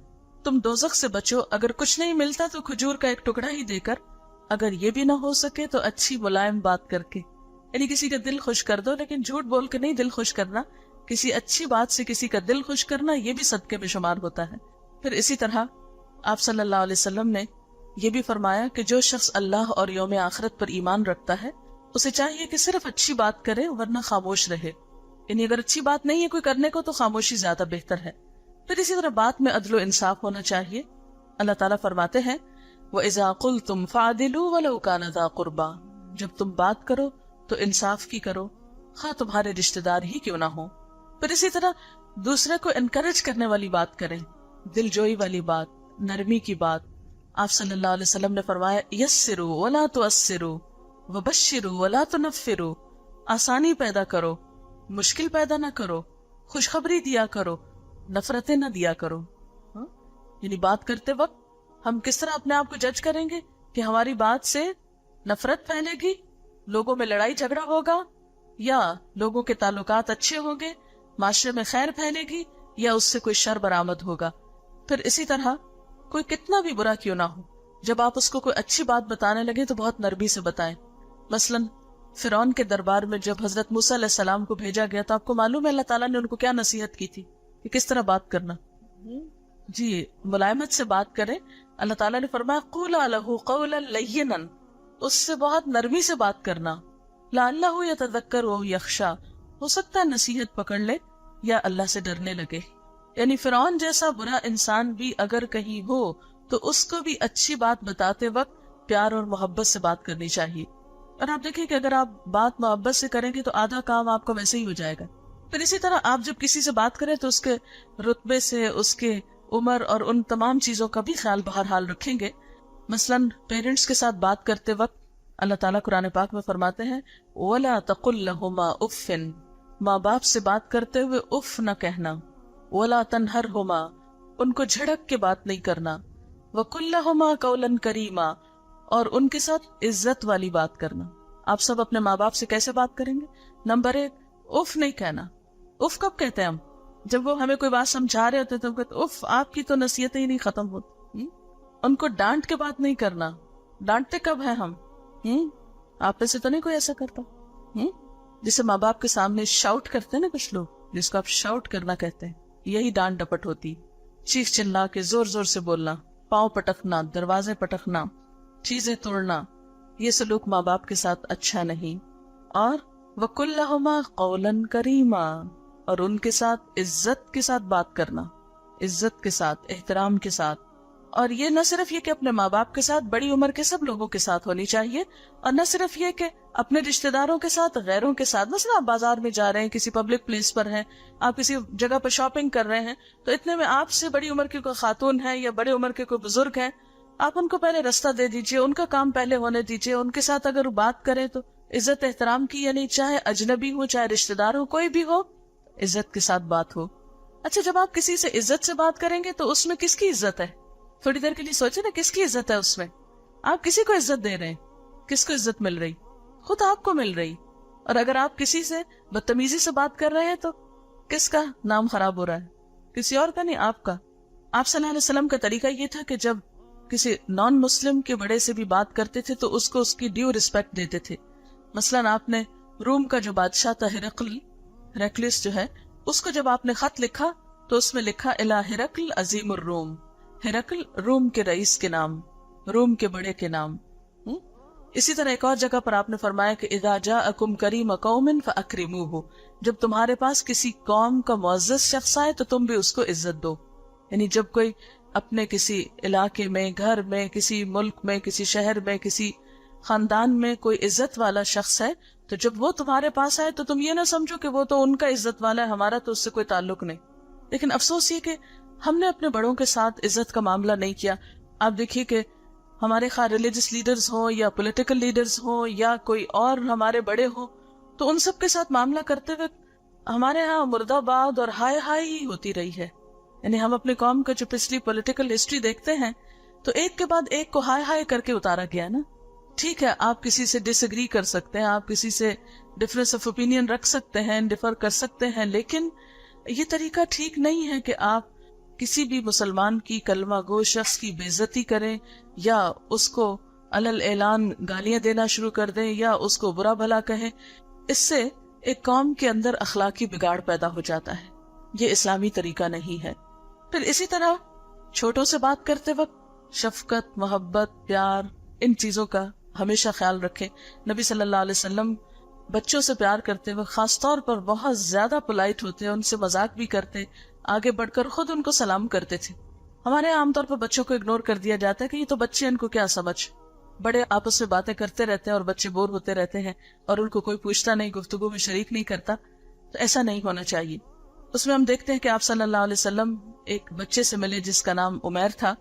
تم دوزخ سے بچو, اگر کچھ نہیں ملتا تو کھجور کا ایک ٹکڑا ہی دے کر, اگر یہ بھی نہ ہو سکے تو اچھی ملائم بات کر کے, یعنی کسی کا دل خوش کر دو, لیکن جھوٹ بول کے نہیں دل خوش کرنا, کسی اچھی بات سے کسی کا دل خوش کرنا یہ بھی صدقے میں شمار ہوتا ہے. پھر اسی طرح آپ صلی اللہ علیہ وسلم نے یہ بھی فرمایا کہ جو شخص اللہ اور یوم آخرت پر ایمان رکھتا ہے اسے چاہیے کہ صرف اچھی بات کرے ورنہ خاموش رہے, یعنی اگر اچھی بات نہیں ہے کوئی کرنے کو تو خاموشی زیادہ بہتر ہے. پھر اسی طرح بات میں عدل و انصاف ہونا چاہیے. اللہ تعالیٰ فرماتے ہیں وَإِذَا قُلْتُمْ فَعْدِلُوا وَلَوْ كَانَ ذَا قُرْبَى, جب تم بات کرو تو انصاف کی کرو خواہ تمہارے رشتہ دار ہی کیوں نہ ہو. پھر اسی طرح دوسرے کو انکریج کرنے والی بات کریں, دل جوئی والی بات, نرمی کی بات. آپ صلی اللہ علیہ وسلم نے فرمایا یسروا ولا تعسروا وبشروا ولا تنفروا, آسانی پیدا کرو مشکل پیدا نہ کرو, خوشخبری دیا کرو نفرتیں نہ دیا کرو. یعنی بات کرتے وقت ہم کس طرح اپنے آپ کو جج کریں گے کہ ہماری بات سے نفرت پھیلے گی، لوگوں میں لڑائی جھگڑا ہوگا، یا لوگوں کے تعلقات اچھے ہوں گے، معاشرے میں خیر پھیلے گی، یا اس سے کوئی شر برآمد ہوگا. پھر اسی طرح کوئی کتنا بھی برا کیوں نہ ہو، جب آپ اس کو کوئی اچھی بات بتانے لگے تو بہت نرمی سے بتائیں. مثلا فرعون کے دربار میں جب حضرت موسیٰ علیہ السلام کو بھیجا گیا تو آپ کو معلوم ہے اللہ تعالیٰ نے ان کو کیا نصیحت کی تھی کہ کس طرح بات کرنا. جی ملائمت سے بات کریں. اللہ تعالیٰ نے فرمایا قولا لہ قولا لینا، اس سے بہت نرمی سے بات کرنا. لعلہ یتذکر او یخشی، ہو سکتا ہے نصیحت پکڑ لے یا اللہ سے ڈرنے لگے. یعنی فرعون جیسا برا انسان بھی اگر کہیں ہو تو اس کو بھی اچھی بات بتاتے وقت پیار اور محبت سے بات کرنی چاہیے. اور آپ دیکھیں کہ اگر آپ بات محبت سے کریں گے تو آدھا کام آپ کا ویسے ہی ہو جائے گا. پھر اسی طرح آپ جب کسی سے بات کریں تو اس کے رتبے سے، اس کے عمر اور ان تمام چیزوں کا بھی خیال بہرحال رکھیں گے. مثلا پیرنٹس کے ساتھ بات کرتے وقت اللہ تعالیٰ قرآن پاک میں فرماتے ہیں وَلَا تَقُلْ لَهُمَا اُفٍّ، ماں باپ سے بات کرتے ہوئے اف نہ کہنا. وَلَا تَنْهَرْهُمَا، ان کو جھڑک کے بات نہیں کرنا. وَقُلْ لَهُمَا قَوْلًا كَرِيمًا، اور ان کے ساتھ عزت والی بات کرنا. آپ سب اپنے ماں باپ سے کیسے بات کریں گے؟ نمبر 1، اف نہیں کہنا. اف کب کہتے ہیں ہم؟ جب وہ ہمیں کوئی بات سمجھا رہے ہوتے تو ہم کہتے اف آپ کی تو نصیحتیں ہی نہیں ختم ہوتی. ان کو ڈانٹ کے بات نہیں کرنا. ڈانٹتے کب ہیں ہم؟ آپ میں سے تو نہیں کوئی ایسا کرتا جسے ماں باپ کے سامنے شاؤٹ کرتے ہیں نا کچھ لوگ، جس کو آپ شاؤٹ کرنا کہتے ہیں، یہی ڈانٹ ڈپٹ ہوتی. چیخ چلا کے زور زور سے بولنا، پاؤں پٹکنا، دروازے پٹکنا، چیزیں توڑنا، یہ سلوک ماں باپ کے ساتھ اچھا نہیں. اور وَقُلْ لَهُمَا قَوْلًا كَرِيمًا، اور ان کے ساتھ عزت کے ساتھ بات کرنا، عزت کے ساتھ، احترام کے ساتھ. اور یہ نہ صرف یہ کہ اپنے ماں باپ کے ساتھ، بڑی عمر کے سب لوگوں کے ساتھ ہونی چاہیے. اور نہ صرف یہ کہ اپنے رشتہ داروں کے ساتھ، غیروں کے ساتھ. مثلا آپ بازار میں جا رہے ہیں، کسی پبلک پلیس پر ہیں، آپ کسی جگہ پر شاپنگ کر رہے ہیں، تو اتنے میں آپ سے بڑی عمر کی کوئی خاتون ہے یا بڑے عمر کے کوئی بزرگ ہیں، آپ ان کو پہلے رستہ دے دیجئے، ان کا کام پہلے ہونے دیجئے. ان کے ساتھ اگر بات کریں تو عزت احترام کی، یعنی چاہے اجنبی ہو چاہے رشتہ دار ہو، کوئی بھی ہو، عزت کے ساتھ بات ہو. اچھا جب آپ کسی سے عزت سے بات کریں گے تو اس میں کس کی عزت ہے؟ تھوڑی دیر کے لیے سوچیں نا، کس کی عزت ہے اس میں؟ آپ کسی کو عزت دے رہے ہیں، کس کو عزت مل رہی؟ خود آپ کو مل رہی. اور اگر آپ کسی سے بدتمیزی سے بات کر رہے ہیں تو کس کا نام خراب ہو رہا ہے؟ کسی اور کا نہیں، آپ کا. آپ صلی اللہ علیہ وسلم کا طریقہ یہ تھا کہ جب کسی نان مسلم کے بڑے سے بھی بات کرتے تھے تو اس کو اس کی ڈیو رسپیکٹ دیتے تھے. مثلا آپ نے روم کا جو بادشاہ تھا ہرقلس جو ہے، اس کو جب آپ نے خط لکھا تو اس میں لکھا الی ہرقل عظیم الروم، ہرقل روم کے رئیس کے نام، روم کے بڑے کے نام. اسی طرح ایک اور جگہ پر آپ نے فرمایا کہ اذا جاءکم کریم قوم فاکرموہ، جب تمہارے پاس کسی قوم کا معزز شخص آئے تو تم بھی اس کو عزت دو. یعنی جب کوئی اپنے کسی علاقے میں، گھر میں، کسی ملک میں، کسی شہر میں، کسی خاندان میں کوئی عزت والا شخص ہے تو جب وہ تمہارے پاس آئے تو تم یہ نہ سمجھو کہ وہ تو ان کا عزت والا ہے، ہمارا تو اس سے کوئی تعلق نہیں. لیکن افسوس یہ کہ ہم نے اپنے بڑوں کے ساتھ عزت کا معاملہ نہیں کیا. آپ دیکھیے کہ ہمارے خواہ ریلیجس لیڈرز ہوں یا پولیٹیکل لیڈرز ہوں یا کوئی اور ہمارے بڑے ہوں، تو ان سب کے ساتھ معاملہ کرتے ہوئے ہمارے ہاں مرد آباد اور ہائے ہائے ہی ہوتی رہی ہے. یعنی ہم اپنے قوم کا جو پچھلی پولیٹیکل ہسٹری دیکھتے ہیں تو ایک کے بعد ایک کو ہائے ہائے کر کے اتارا گیا نا. ٹھیک ہے آپ کسی سے ڈس ایگری کر سکتے ہیں، آپ کسی سے ڈفرینس آف اوپینین رکھ سکتے ہیں، ڈفر کر سکتے ہیں، لیکن یہ طریقہ ٹھیک نہیں ہے کہ آپ کسی بھی مسلمان کی کلمہ گو شخص کی بے عزتی کریں یا اس کو علل اعلان گالیاں دینا شروع کر دیں یا اس کو برا بھلا کہیں. اس سے ایک قوم کے اندر اخلاقی بگاڑ پیدا ہو جاتا ہے. یہ اسلامی طریقہ نہیں ہے. پھر اسی طرح چھوٹوں سے بات کرتے وقت شفقت، محبت، پیار، ان چیزوں کا ہمیشہ خیال رکھیں. نبی صلی اللہ علیہ وسلم بچوں سے پیار کرتے ہوئے خاص طور پر بہت زیادہ پولائٹ ہوتے، ان سے مذاق بھی کرتے، آگے بڑھ کر خود ان کو سلام کرتے تھے. ہمارے عام طور پر بچوں کو اگنور کر دیا جاتا ہے کہ یہ تو بچے، ان کو کیا سمجھ. بڑے آپس میں باتیں کرتے رہتے ہیں اور بچے بور ہوتے رہتے ہیں اور ان کو کوئی پوچھتا نہیں، گفتگو میں شریک نہیں کرتا. تو ایسا نہیں ہونا چاہیے. اس میں ہم دیکھتے ہیں کہ آپ صلی اللہ علیہ وسلم ایک بچے سے ملے جس کا نام عمیر تھا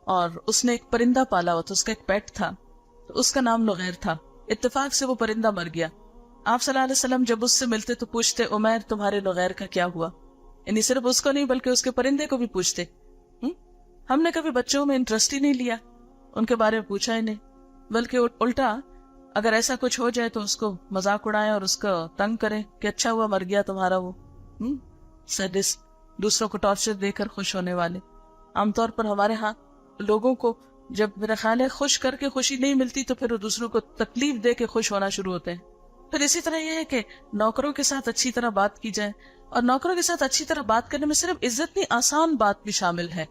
اور اس نے ایک پرندہ پالا ہوا تھا، اس کا ایک پیٹ تھا، تو اس کا نام نغیر تھا. اتفاق سے وہ پرندہ مر گیا. آپ صلی اللہ علیہ وسلم جب اس سے ملتے تو پوچھتے عمیر تمہارے نغیر کا کیا ہوا؟ یعنی صرف اس کو نہیں بلکہ اس کے پرندے کو بھی پوچھتے. ہم نے کبھی بچوں میں انٹرسٹ ہی نہیں لیا, ان کے بارے میں پوچھا ہی نہیں, بلکہ الٹا اگر ایسا کچھ ہو جائے تو اس کو مذاق اڑائیں اور اس کو تنگ کریں کہ اچھا ہوا مر گیا تمہارا وہ سیڈسٹ, دوسروں کو ٹارچر دے کر خوش ہونے والے. عام طور پر ہمارے ہاں لوگوں کو جب میرا خیال ہے خوش کر کے خوشی نہیں ملتی تو پھر وہ دوسروں کو تکلیف دے کے خوش ہونا شروع ہوتے ہیں. پھر اسی طرح یہ ہے کہ نوکروں کے ساتھ اچھی طرح بات کی جائے, اور نوکروں کے ساتھ اچھی طرح بات کرنے میں صرف عزت نہیں, آسان بات بھی شامل ہے.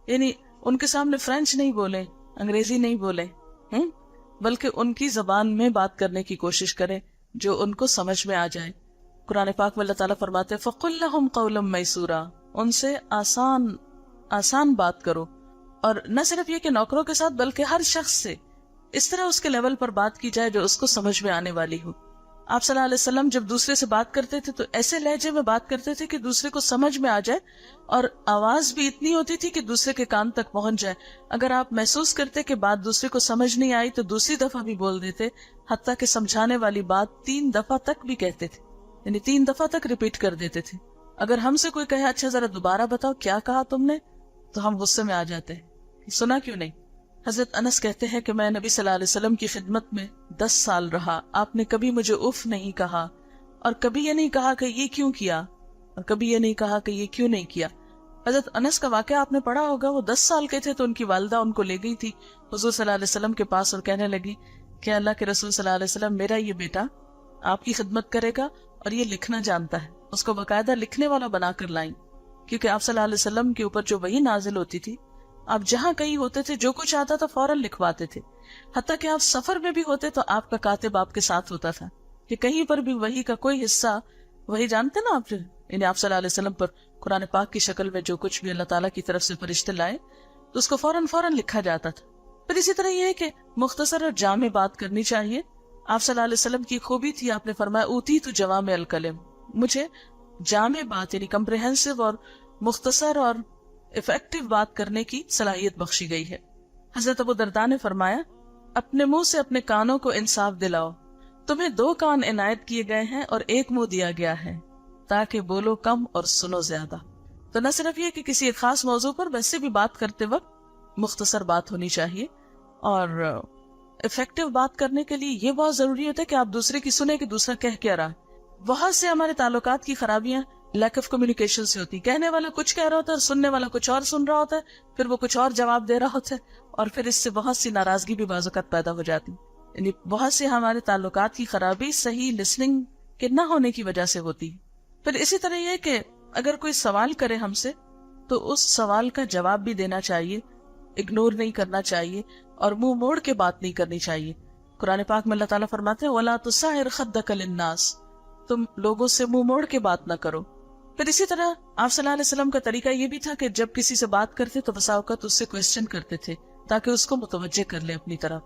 یعنی ان کے سامنے فرینچ نہیں بولے, انگریزی نہیں بولے, بلکہ ان کی زبان میں بات کرنے کی کوشش کرے جو ان کو سمجھ میں آ جائے. قرآن پاک میں اللہ تعالیٰ فرماتے ہیں فَقُلْ لَهُمْ قَوْلًا مَيْسُورًا, ان سے آسان بات کرو. اور نہ صرف یہ کہ نوکروں کے ساتھ بلکہ ہر شخص سے اس طرح اس کے لیول پر بات کی جائے جو اس کو سمجھ میں آنے والی ہو. آپ صلی اللہ علیہ وسلم جب دوسرے سے بات کرتے تھے تو ایسے لہجے میں بات کرتے تھے کہ دوسرے کو سمجھ میں آ جائے, اور آواز بھی اتنی ہوتی تھی کہ دوسرے کے کان تک پہنچ جائے. اگر آپ محسوس کرتے کہ بات دوسرے کو سمجھ نہیں آئی تو دوسری دفعہ بھی بول دیتے, حتیٰ کہ سمجھانے والی بات 3 دفعہ تک بھی کہتے تھے, یعنی 3 دفعہ تک ریپیٹ کر دیتے تھے. اگر ہم سے کوئی کہے اچھا ذرا دوبارہ بتاؤ کیا کہا تم نے, تو ہم غصے میں آ جاتے ہیں, سنا کیوں نہیں. حضرت انس کہتے ہیں کہ میں نبی صلی اللہ علیہ وسلم کی خدمت میں 10 سال رہا, آپ نے کبھی مجھے اف نہیں کہا, اور کبھی یہ نہیں کہا کہ یہ کیوں کیا, اور کبھی یہ نہیں کہا کہ یہ کیوں نہیں کیا. حضرت انس کا واقعہ آپ نے پڑھا ہوگا, وہ 10 سال کے تھے تو ان کی والدہ ان کو لے گئی تھی حضور صلی اللہ علیہ وسلم کے پاس اور کہنے لگی کہ اللہ کے رسول صلی اللہ علیہ وسلم, میرا یہ بیٹا آپ کی خدمت کرے گا اور یہ لکھنا جانتا ہے. اس کو باقاعدہ لکھنے والا بنا کر لائیں, کیونکہ آپ صلی اللہ علیہ وسلم کے اوپر جو وحی نازل ہوتی تھی, آپ جہاں کہیں ہوتے تھے جو کچھ آتا تھا فوراً لکھواتے تھے. حتیٰ کہ آپ سفر میں بھی ہوتے تو آپ کا کاتب آپ کے ساتھ ہوتا تھا کہ کہیں پر بھی وحی کا کوئی حصہ, وہی جانتے نا آپ, یعنی آپ صلی اللہ علیہ وسلم پر قرآن پاک کی شکل میں جو کچھ بھی اللہ تعالیٰ کی طرف سے فرشتے لائے تو اس کو فوراً لکھا جاتا تھا. پھر اسی طرح یہ ہے کہ مختصر اور جامع بات کرنی چاہیے. آپ صلی اللہ علیہ وسلم کی خوبی تھی, آپ نے فرمایا اوتی تو جوامع الکلم, مجھے جامع بات یعنی کمپریہنسو اور مختصر اور افیکٹو بات کرنے کی صلاحیت بخشی گئی ہے. حضرت ابو درداء نے فرمایا اپنے منہ سے اپنے کانوں کو انصاف دلاؤ, تمہیں 2 کان عنایت کیے گئے ہیں اور 1 منہ دیا گیا ہے تاکہ بولو کم اور سنو زیادہ. تو نہ صرف یہ کہ کسی ایک خاص موضوع پر ویسے بھی بات کرتے وقت مختصر بات ہونی چاہیے, اور افیکٹو بات کرنے کے لیے یہ بہت ضروری ہوتا ہے کہ آپ دوسرے کی سنیں کہ دوسرا کہہ کیا رہا. بہت سے ہمارے تعلقات کی خرابیاں لیک آف کمیونیکیشن سے ہوتی. کہنے والا کچھ کہہ رہا ہوتا ہے اور سننے والا کچھ اور سن رہا ہوتا ہے, پھر وہ کچھ اور جواب دے رہا ہوتا ہے, اور پھر اس سے بہت سی ناراضگی بھی بعض اوقات پیدا ہو جاتی. یعنی بہت سے ہمارے تعلقات کی خرابی صحیح لسننگ کے نہ ہونے کی وجہ سے ہوتی. پھر اسی طرح یہ کہ اگر کوئی سوال کرے ہم سے تو اس سوال کا جواب بھی دینا چاہیے, اگنور نہیں کرنا چاہیے اور منہ موڑ کے بات نہیں کرنی چاہیے. قرآن پاک میں اللہ تعالیٰ فرماتے ہیں وَلَا تُسَعِرْ خَدَّكَ لِلنَّاسِ, تم لوگوں سے منہ موڑ کے بات نہ کرو. پھر اسی طرح آپ صلی اللہ علیہ وسلم کا طریقہ یہ بھی تھا کہ جب کسی سے بات کرتے تو بسا اوقات اس سے کوسچن کرتے تھے تاکہ اس کو متوجہ کر لے اپنی طرف.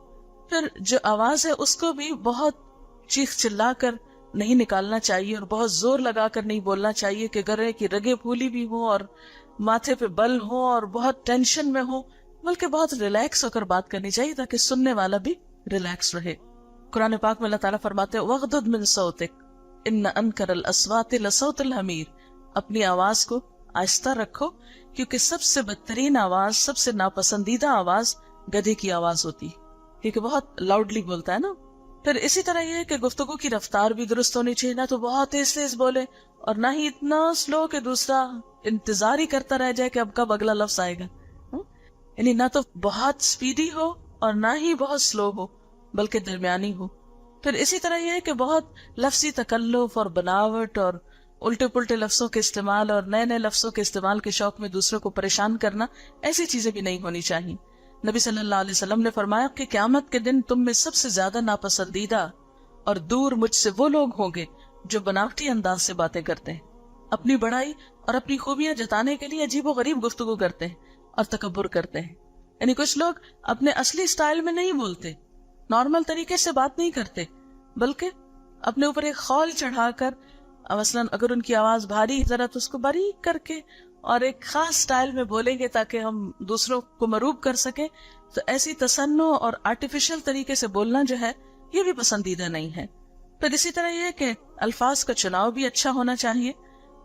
پھر جو آواز ہے اس کو بھی بہت چیخ چلا کر نہیں نکالنا چاہیے اور بہت زور لگا کر نہیں بولنا چاہیے کہ گرے کی رگیں پھولی بھی ہوں اور ماتھے پہ بل ہوں اور بہت ٹینشن میں ہوں, بلکہ بہت ریلیکس ہو کر بات کرنی چاہیے تاکہ سننے والا بھی ریلیکس رہے. قرآن پاک میں اللہ تعالیٰ فرماتے ہیں وَغْضُضْ مِن صَوْتِكَ إِنَّ أَنكَرَ الْأَصْوَاتِ لَصَوْتُ الْحَمِيرِ, اپنی آواز کو آہستہ رکھو کیونکہ سب سے بدترین آواز, سب سے ناپسندیدہ آواز گدھے کی آواز ہوتی ہے, کیونکہ بہت لاؤڈلی بولتا ہے نا. پھر اسی طرح یہ ہے کہ گفتگو کی رفتار بھی درست ہونی چاہیے, نہ تو بہت تیز تیز بولے اور نہ ہی اتنا سلو کہ دوسرا انتظار ہی کرتا رہ جائے کہ اب کب اگلا لفظ آئے گا. یعنی نہ تو بہت سپیڈی ہو اور نہ ہی بہت سلو ہو بلکہ درمیانی ہو. پھر اسی طرح یہ ہے کہ بہت لفظی تکلف اور بناوٹ اور الٹے پلٹے لفظوں کے استعمال اور نئے نئے لفظوں کے استعمال کے شوق میں دوسروں کو پریشان کرنا, ایسی چیزیں بھی نہیں ہونی چاہیے. نبی صلی اللہ علیہ وسلم نے فرمایا کہ قیامت کے دن تم میں سب سے زیادہ ناپسندیدہ اور دور مجھ سے وہ لوگ ہوں گے جو بناوٹی انداز سے باتیں کرتے ہیں, اپنی بڑائی اور اپنی خوبیاں جتانے کے لیے عجیب و غریب گفتگو کرتے ہیں اور تکبر کرتے ہیں. یعنی کچھ لوگ اپنے اصلی سٹائل میں نہیں بولتے, نارمل طریقے سے بات نہیں کرتے, بلکہ اپنے اوپر ایک خول چڑھا کر, مثلاً اگر ان کی آواز بھاری ذرا تو اس کو باریک کر کے اور ایک خاص سٹائل میں بولیں گے تاکہ ہم دوسروں کو مروب کر سکیں. تو ایسی تصنع اور آرٹیفیشل طریقے سے بولنا جو ہے یہ بھی پسندیدہ نہیں ہے. پھر اسی طرح یہ کہ الفاظ کا چناؤ بھی اچھا ہونا چاہیے.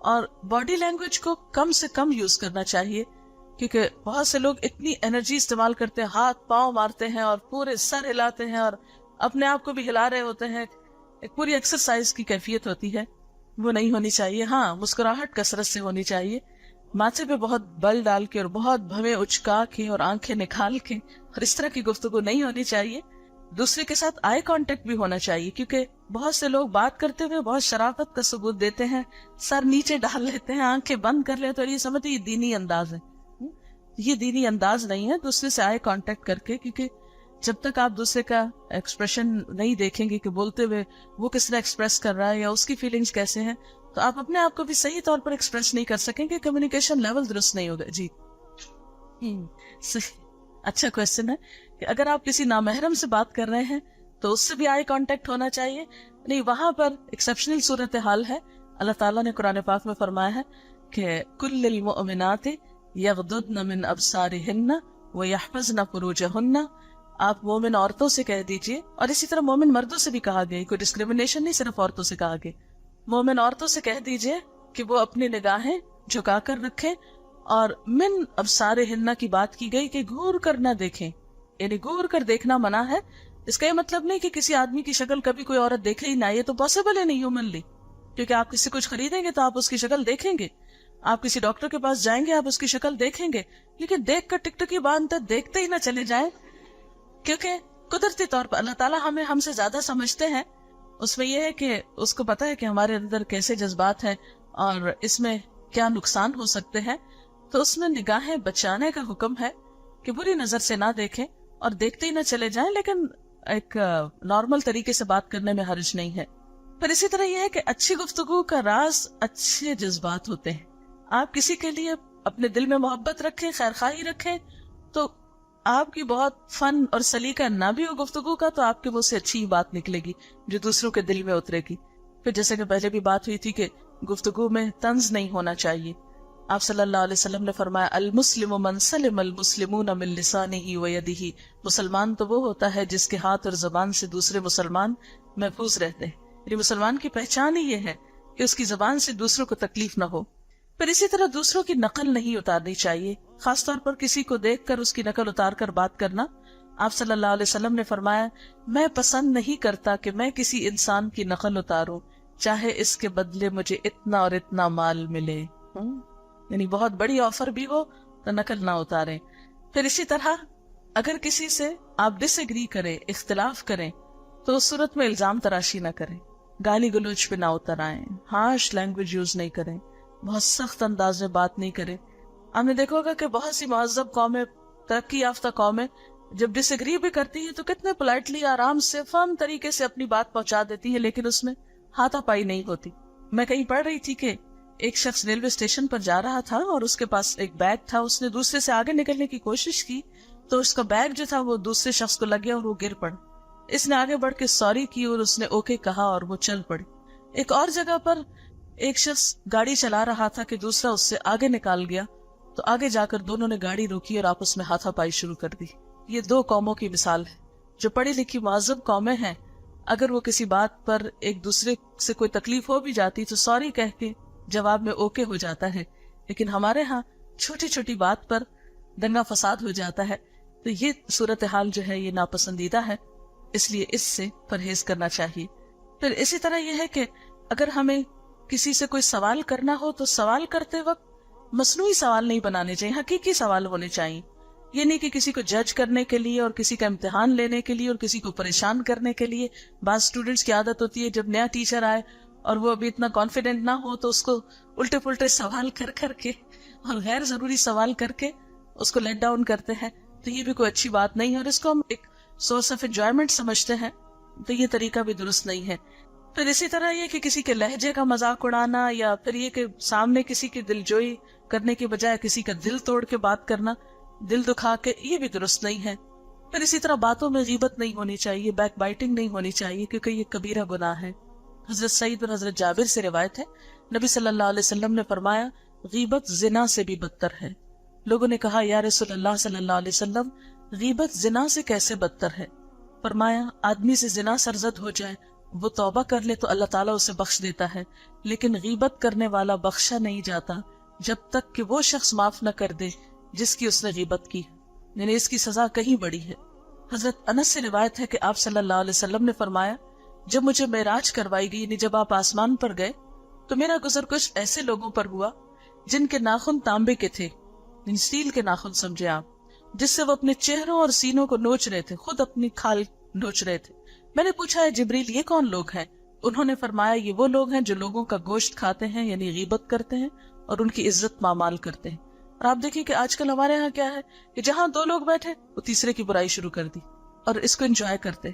اور باڈی لینگویج کو کم سے کم یوز کرنا چاہیے، کیونکہ بہت سے لوگ اتنی انرجی استعمال کرتے ہیں، ہاتھ پاؤں مارتے ہیں اور پورے سر ہلاتے ہیں اور اپنے آپ کو بھی ہلا رہے ہوتے ہیں، ایک پوری ایکسرسائز کی کیفیت ہوتی ہے، وہ نہیں ہونی چاہیے. ہاں، مسکراہٹ کثرت سے ہونی چاہیے، ماتھے پہ بہت بل ڈال کے اور بہت بھویں اچکا کے اور آنکھیں نکال کے اور اس طرح کی گفتگو نہیں ہونی چاہیے. دوسرے کے ساتھ آئی کانٹیکٹ بھی ہونا چاہیے، کیونکہ بہت سے لوگ بات کرتے ہوئے بہت شرافت کا ثبوت دیتے ہیں، سر نیچے ڈال لیتے ہیں، آنکھیں بند کر لیتے اور یہ سمجھتے یہ دینی انداز ہے. یہ دینی انداز نہیں ہے. دوسرے سے آئی کانٹیکٹ کر کے، کیونکہ جب تک آپ دوسرے کا ایکسپریشن نہیں دیکھیں گے کہ بولتے ہوئے وہ کس طرح ایکسپریس کر رہا ہے یا اس کی فیلنگز کیسے ہیں، تو آپ اپنے آپ کو بھی صحیح طور پر ایکسپریس نہیں کر سکیں گے، کمیونیکیشن لیول درست نہیں ہوگا. جی اچھا کوشچن ہے کہ اگر آپ کسی نامحرم سے بات کر رہے ہیں تو اس سے بھی آئی کانٹیکٹ ہونا چاہیے. نہیں، وہاں پر ایکسیپشنل صورتحال ہے. اللہ تعالیٰ نے قرآن پاک میں فرمایا ہے کہ کل المؤمنات یغضضن من ابصارہن ویحفظن فروجہن. آپ مومن عورتوں سے کہہ دیجئے، اور اسی طرح مومن مردوں سے بھی کہا گیا، کوئی ڈسکریمنیشن نہیں، صرف عورتوں سے کہا گیا. مومن عورتوں سے کہہ دیجئے کہ وہ اپنی نگاہیں جھکا کر رکھیں، اور من ابصارہن کی بات کی گئی کہ گھور کر نہ دیکھیں، یعنی گھور کر دیکھنا منع ہے. اس کا یہ مطلب نہیں کہ کسی آدمی کی شکل کبھی کوئی عورت دیکھے ہی نہ، یہ تو پاسبل ہے نہیں ہیومنلی، کیونکہ آپ کسی کچھ خریدیں گے تو آپ اس کی شکل دیکھیں گے، آپ کسی ڈاکٹر کے پاس جائیں گے آپ اس کی شکل دیکھیں گے، لیکن دیکھ کر ٹکٹکی باندھتے دیکھتے ہی نہ چلے جائیں، کیونکہ قدرتی طور پر اللہ تعالیٰ ہم سے زیادہ سمجھتے ہیں. اس میں یہ ہے کہ اس کو پتا ہے کہ ہمارے اندر کیسے جذبات ہیں اور اس میں کیا نقصان ہو سکتے ہیں، تو اس میں نگاہیں بچانے کا حکم ہے کہ بری نظر سے نہ دیکھیں اور دیکھتے ہی نہ چلے جائیں، لیکن ایک نارمل طریقے سے بات کرنے میں حرج نہیں ہے. پھر اسی طرح یہ ہے کہ اچھی گفتگو کا راز اچھے جذبات ہوتے ہیں. آپ کسی کے لیے اپنے دل میں محبت رکھیں، خیر خواہی رکھیں، تو آپ کی بہت فن اور سلیقہ نہ بھی ہو گفتگو کا تو آپ کے منہ سے اچھی بات نکلے گی جو دوسروں کے دل میں اترے گی. پھر جیسے کہ پہلے بھی بات ہوئی تھی کہ گفتگو میں طنز نہیں ہونا چاہیے. آپ صلی اللہ علیہ وسلم نے فرمایا المسلم من سلم المسلمون من لسانہ ویدہ. مسلمان تو وہ ہوتا ہے جس کے ہاتھ اور زبان سے دوسرے مسلمان محفوظ رہتے ہیں. یعنی مسلمان کی پہچان ہی یہ ہے کہ اس کی زبان سے دوسروں کو تکلیف نہ ہو. پھر اسی طرح دوسروں کی نقل نہیں اتارنی چاہیے، خاص طور پر کسی کو دیکھ کر اس کی نقل اتار کر بات کرنا. آپ صلی اللہ علیہ وسلم نے فرمایا میں پسند نہیں کرتا کہ میں کسی انسان کی نقل اتاروں چاہے اس کے بدلے مجھے اتنا اور اتنا مال ملے. یعنی بہت بڑی آفر بھی ہو تو نقل نہ اتاریں. پھر اسی طرح اگر کسی سے آپ ڈس ایگری کریں، اختلاف کریں، تو اس صورت میں الزام تراشی نہ کریں، گالی گلوچ پہ نہ اتر آئیں، ہارش لینگویج یوز نہیں کریں، بہت سخت انداز میں بات نہیں کریں. آپ نے دیکھا ہوگا کہ بہت سی مہذب قومیں، ترقی یافتہ قومیں جب ڈس ایگری بھی کرتی ہیں تو کتنے پولائٹلی، آرام سے، فرم طریقے سے اپنی بات پہنچا دیتی ہیں، لیکن اس میں ہاتھا پائی نہیں ہوتی. میں کہیں پڑھ رہی تھی کہ ایک شخص ریلوے اسٹیشن پر جا رہا تھا اور اس کے پاس ایک بیگ تھا. اس نے دوسرے سے آگے نکلنے کی کوشش کی تو اس کا بیگ جو تھا وہ دوسرے شخص کو لگ گیا اور وہ گر پڑا. اس نے آگے بڑھ کے سوری کی اور اس نے اوکے کہا اور وہ چل پڑی. ایک اور جگہ پر ایک شخص گاڑی چلا رہا تھا کہ دوسرا اس سے آگے نکال گیا تو آگے جا کر دونوں نے گاڑی روکی اور آپس میں ہاتھا پائی شروع کر دی. یہ دو قوموں کی مثال ہے. جو پڑھی لکھی مہذب قومیں ہیں، اگر وہ کسی بات پر ایک دوسرے سے کوئی تکلیف ہو بھی جاتی تو سوری کہہ کے جواب میں اوکے ہو جاتا ہے، لیکن ہمارے ہاں چھوٹی چھوٹی بات پر دنگا فساد ہو جاتا ہے. تو یہ صورتحال جو ہے یہ ناپسندیدہ ہے، اس لیے اس سے پرہیز کرنا چاہیے. پھر اسی طرح یہ ہے کہ اگر ہمیں کسی سے کوئی سوال کرنا ہو تو سوال کرتے وقت مصنوعی سوال نہیں بنانے چاہیے، حقیقی سوال ہونے چاہیے. یہ نہیں کہ کسی کو جج کرنے کے لیے اور کسی کا امتحان لینے کے لیے اور کسی کو پریشان کرنے کے لیے. بعض اسٹوڈینٹس کی عادت ہوتی ہے جب نیا ٹیچر آئے اور وہ ابھی اتنا کانفیڈنٹ نہ ہو تو اس کو الٹے پلٹے سوال کر کر کے اور غیر ضروری سوال کر کے اس کو لیٹ ڈاؤن کرتے ہیں. تو یہ بھی کوئی اچھی بات نہیں ہے اور اس کو ہم ایک سورس آف انجوائمنٹ سمجھتے ہیں، تو یہ طریقہ بھی درست نہیں ہے. پھر اسی طرح یہ کہ کسی کے لہجے کا مذاق اڑانا یا پھر یہ کہ سامنے کسی کی دلجوئی کرنے کے بجائے کسی کا دل توڑ کے بات کرنا، دل دکھا کے، یہ بھی درست نہیں ہے. پھر اسی طرح باتوں میں غیبت نہیں ہونی چاہیے، بیک بائٹنگ نہیں ہونی چاہیے، کیونکہ یہ کبیرہ گناہ ہے. حضرت سعید اور حضرت جابر سے روایت ہے، نبی صلی اللہ علیہ وسلم نے فرمایا غیبت زنا سے بھی بدتر ہے. لوگوں نے کہا یا رسول اللہ صلی اللہ علیہ وسلم غیبت زنا سے کیسے بدتر ہے؟ فرمایا آدمی سے زنا سرزد ہو جائے وہ توبہ کر لے تو اللہ تعالیٰ اسے بخش دیتا ہے، لیکن غیبت کرنے والا بخشا نہیں جاتا جب تک کہ وہ شخص معاف نہ کر دے جس کی اس نے غیبت کی، یعنی اس کی سزا کہیں بڑی ہے۔ حضرت انس سے روایت ہے کہ آپ صلی اللہ علیہ وسلم نے فرمایا، جب مجھے معراج کروائی گئی، یعنی جب آپ آسمان پر گئے، تو میرا گزر کچھ ایسے لوگوں پر ہوا جن کے ناخن تانبے کے تھے، یعنی اسٹیل کے ناخن سمجھے آپ، جس سے وہ اپنے چہروں اور سینوں کو نوچ رہے تھے، خود اپنی کھال نوچ رہے تھے۔ میں نے پوچھا، ہے جبریل یہ کون لوگ ہیں؟ انہوں نے فرمایا، یہ وہ لوگ ہیں جو لوگوں کا گوشت کھاتے ہیں، یعنی غیبت کرتے ہیں اور ان کی عزت پامال کرتے ہیں۔ اور آپ دیکھیں کہ آج کل ہمارے ہاں کیا ہے کہ جہاں دو لوگ بیٹھے وہ تیسرے کی برائی شروع کر دی اور اس کو انجوائے کرتے،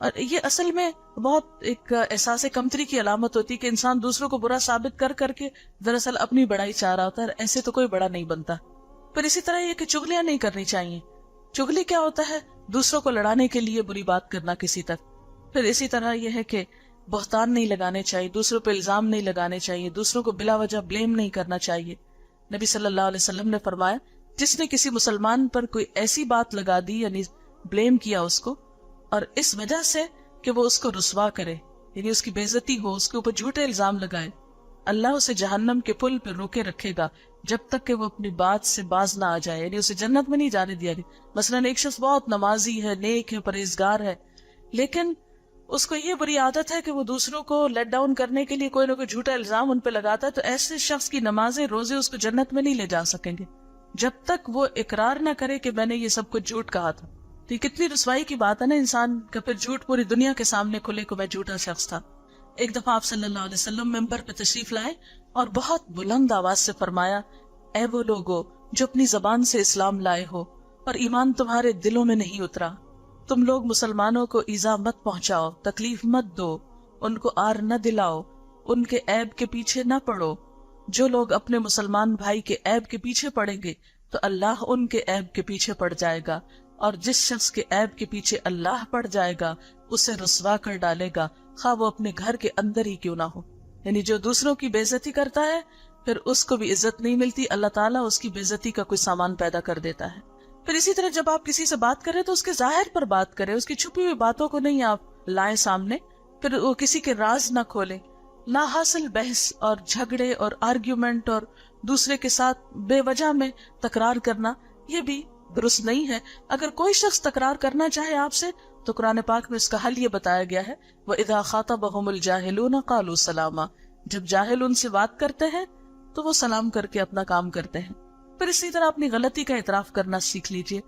اور یہ اصل میں بہت ایک احساس کمتری کی علامت ہوتی ہے کہ انسان دوسروں کو برا ثابت کر کر کے دراصل اپنی بڑائی چاہ رہا ہوتا ہے، ایسے تو کوئی بڑا نہیں بنتا۔ پھر اسی طرح یہ کہ چغلیاں نہیں کرنی چاہیے۔ چغلی کیا ہوتا ہے؟ دوسروں کو لڑانے کے لیے بری بات کرنا کسی تک۔ پھر اسی طرح یہ ہے کہ بہتان نہیں لگانے چاہیے، دوسروں پہ الزام نہیں لگانے چاہیے، دوسروں کو بلا وجہ بلیم نہیں کرنا چاہیے۔ نبی صلی اللہ علیہ وسلم نے فرمایا، جس نے کسی مسلمان پر کوئی ایسی بات لگا دی، یعنی بلیم کیا اس کو، اور اس وجہ سے کہ وہ اس کو رسوا کرے، یعنی اس کی بے عزتی ہو، اس کے اوپر جھوٹے الزام لگائے، اللہ اسے جہنم کے پل پہ روکے رکھے گا جب تک کہ وہ اپنی بات سے باز نہ آ جائے، یعنی اسے جنت میں نہیں جانے دیا گیا۔ مثلاً ایک شخص بہت نمازی ہے، نیک ہے، پرہیزگار ہے، لیکن اس کو یہ بری عادت ہے کہ وہ دوسروں کو لیٹ ڈاؤن کرنے کے لیے کوئی نہ کوئی جھوٹا الزام ان پہ لگاتا ہے، تو ایسے شخص کی نمازیں روزے اس کو جنت میں نہیں لے جا سکیں گے جب تک وہ اقرار نہ کرے کہ میں نے یہ سب کچھ جھوٹ کہا تھا۔ تو یہ کتنی رسوائی کی بات ہے نا انسان کا، پھر جھوٹ پوری دنیا کے سامنے کھلے کو میں جھوٹا شخص تھا۔ ایک دفعہ آپ صلی اللہ علیہ وسلم ممبر پہ تشریف لائے اور بہت بلند آواز سے فرمایا، اے وہ لوگو جو اپنی زبان سے اسلام لائے ہو اور ایمان تمہارے دلوں میں نہیں اترا، تم لوگ مسلمانوں کو ایذا مت پہنچاؤ، تکلیف مت دو، ان کو آر نہ دلاؤ، ان کے عیب کے پیچھے نہ پڑو۔ جو لوگ اپنے مسلمان بھائی کے عیب کے پیچھے پڑیں گے تو اللہ ان کے عیب کے پیچھے پڑ جائے گا، اور جس شخص کے عیب کے پیچھے اللہ پڑ جائے گا اسے رسوا کر ڈالے گا، خواہ وہ اپنے گھر کے اندر ہی کیوں نہ ہو۔ یعنی جو دوسروں کی بے عزتی کرتا ہے پھر اس کو بھی عزت نہیں ملتی، اللہ تعالیٰ اس کی بے عزتی کا کوئی سامان پیدا کر دیتا ہے۔ پھر اسی طرح جب آپ کسی سے بات کریں تو اس کے ظاہر پر بات کریں، اس کی چھپی ہوئی باتوں کو نہیں آپ لائیں سامنے، پھر وہ کسی کے راز نہ کھولیں۔ لا حاصل بحث اور جھگڑے اور آرگیومنٹ اور دوسرے کے ساتھ بے وجہ میں تکرار کرنا یہ بھی درست نہیں ہے۔ اگر کوئی شخص تکرار کرنا چاہے آپ سے تو قرآن پاک میں اس کا حل یہ بتایا گیا ہے، وَإِذَا خَاطَبَهُمُ الْجَاهِلُونَ قَالُوا سَلَامًا، جب جاہل ان سے بات کرتے ہیں تو وہ سلام کر کے اپنا کام کرتے ہیں۔ پھر اسی طرح اپنی غلطی کا اعتراف کرنا سیکھ لیجئے۔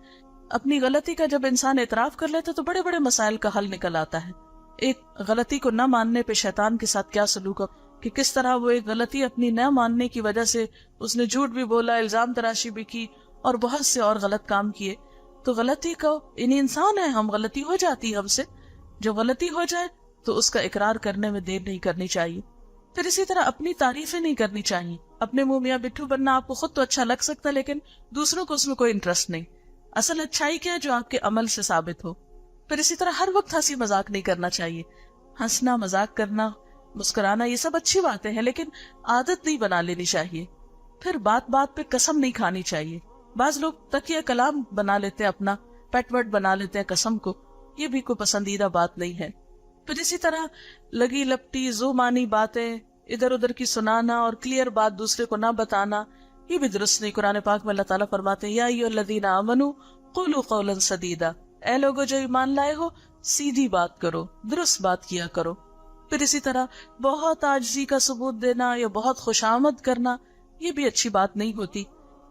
اپنی غلطی کا جب انسان اعتراف کر لیتا تو بڑے بڑے مسائل کا حل نکل آتا ہے۔ ایک غلطی کو نہ ماننے پہ شیطان کے ساتھ کیا سلوک ہو، کہ کس طرح وہ ایک غلطی اپنی نہ ماننے کی وجہ سے اس نے جھوٹ بھی بولا، الزام تراشی بھی کی اور بہت سے اور غلط کام کیے۔ تو غلطی کو، یعنی انسان ہے ہم، غلطی ہو جاتی ہے ہم سے، جو غلطی ہو جائے تو اس کا اقرار کرنے میں دیر نہیں کرنی چاہیے۔ پھر اسی طرح اپنی تعریفیں نہیں کرنی چاہیے۔ اپنے منہ میاں بٹھو بننا آپ کو خود تو اچھا لگ سکتا ہے لیکن دوسروں کو اس میں کوئی انٹرسٹ نہیں۔ اصل اچھائی کیا ہے؟ جو آپ کے عمل سے ثابت ہو۔ پھر اسی طرح ہر وقت ہنسی مذاق نہیں کرنا چاہیے۔ ہنسنا، مذاق کرنا، مسکرانا یہ سب اچھی باتیں ہیں لیکن عادت نہیں بنا لینی چاہیے۔ پھر بات بات پہ قسم نہیں کھانی چاہیے۔ بعض لوگ تکیہ کلام بنا لیتے ہیں، اپنا پیٹ ورڈ بنا لیتے ہیں قسم کو، یہ بھی کوئی پسندیدہ بات نہیں ہے۔ پھر اسی طرح لگی لپٹی ذو معنی باتیں ادھر ادھر کی سنانا اور کلیئر بات دوسرے کو نہ بتانا یہ بھی درست نہیں۔ قرآن پاک میں اللہ تعالیٰ فرماتے ہیں، یا ایھا الذین آمنوا قولوا قولا سدیدا، اے لوگو جو ایمان لائے ہو سیدھی بات کرو، درست بات کیا کرو۔ پھر اسی طرح بہت عاجزی کا ثبوت دینا یا بہت خوشامد کرنا یہ بھی اچھی بات نہیں ہوتی۔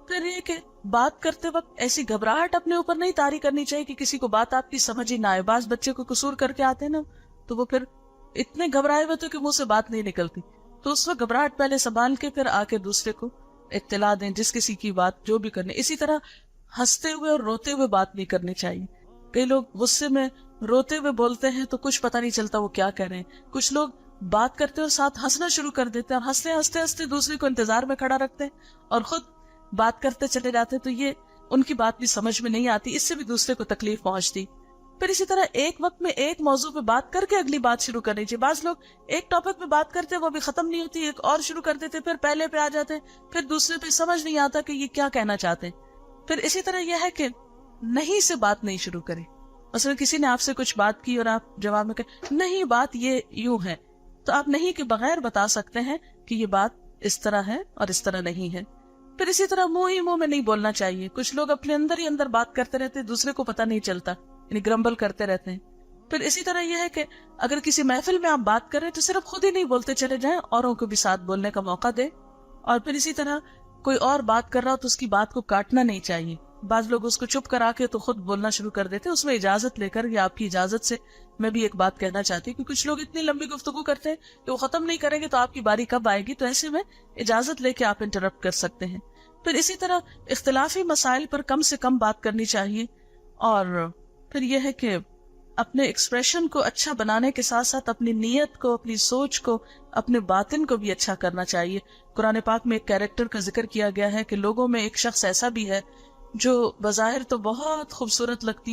پھر یہ کہ بات کرتے وقت ایسی گھبراہٹ اپنے اوپر نہیں طاری کرنی چاہیے کہ کسی کو بات آپ کی سمجھ ہی نہ آئے۔ بعض بچے کو قصور کر کے آتے ہیں نا تو وہ پھر اتنے گھبرائے ہوئے کہ منہ سے بات نہیں نکلتی، تو اس وقت گھبراہٹ پہلے سنبھال کے پھر آ کے دوسرے کو اطلاع دیں، جس کسی کی بات جو بھی کرنے۔ اسی طرح ہنستے ہوئے اور روتے ہوئے بات نہیں کرنی چاہیے۔ کئی لوگ غصے میں روتے ہوئے بولتے ہیں تو کچھ پتہ نہیں چلتا وہ کیا کہہ رہے ہیں۔ کچھ لوگ بات کرتے اور ساتھ ہنسنا شروع کر دیتے ہیں اور ہنستے ہنستے ہنستے دوسرے کو انتظار میں کھڑا رکھتے ہیں اور خود بات کرتے چلے جاتے ہیں، تو یہ ان کی بات بھی سمجھ میں نہیں آتی، اس سے بھی دوسرے کو تکلیف پہنچتی۔ پھر اسی طرح ایک وقت میں ایک موضوع پہ بات کر کے اگلی بات شروع کرنی چاہیے۔ بعض لوگ ایک ٹاپک پہ بات کرتے ہیں وہ بھی ختم نہیں ہوتی، ایک اور شروع کر دیتے، پھر پہلے پہ آ جاتے ہیں، پھر دوسرے پہ سمجھ نہیں آتا کہ یہ کیا کہنا چاہتے ہیں۔ پھر اسی طرح یہ ہے کہ نہیں سے بات نہیں شروع کرے۔ مثلا کسی نے آپ سے کچھ بات کی اور آپ جواب میں کہیں نہیں بات یہ یوں ہے، تو آپ نہیں کے بغیر بتا سکتے ہیں کہ یہ بات اس طرح ہے اور اس طرح نہیں ہے. پھر اسی طرح منہ ہی منہ میں نہیں بولنا چاہیے. کچھ لوگ اپنے اندر ہی اندر بات کرتے رہتے ہیں، دوسرے کو پتہ نہیں چلتا، یعنی گرمبل کرتے رہتے ہیں. پھر اسی طرح یہ ہے کہ اگر کسی محفل میں آپ بات کر رہے ہیں تو صرف خود ہی نہیں بولتے چلے جائیں، اوروں کو بھی ساتھ بولنے کا موقع دیں. اور پھر اسی طرح کوئی اور بات کر رہا ہو تو اس کی بات کو کاٹنا نہیں چاہیے. بعض لوگ اس کو چپ کرا کے تو خود بولنا شروع کر دیتے، اس میں اجازت لے کر یا آپ کی اجازت سے میں بھی ایک بات کہنا چاہتی ہوں کہ کچھ لوگ اتنی لمبی گفتگو کرتے ہیں کہ وہ ختم نہیں کریں گے تو آپ کی باری کب آئے گی، تو ایسے میں اجازت لے کے آپ انٹرپٹ کر سکتے ہیں. پھر اسی طرح اختلافی مسائل پر کم سے کم بات کرنی چاہیے. اور پھر یہ ہے کہ اپنے ایکسپریشن کو اچھا بنانے کے ساتھ ساتھ اپنی نیت کو، اپنی سوچ کو، اپنے باطن کو بھی اچھا کرنا چاہیے. قرآن پاک میں ایک کیریکٹر کا ذکر کیا گیا ہے کہ لوگوں میں ایک شخص ایسا بھی ہے جو بظاہر تو بہت خوبصورت لگتی ہے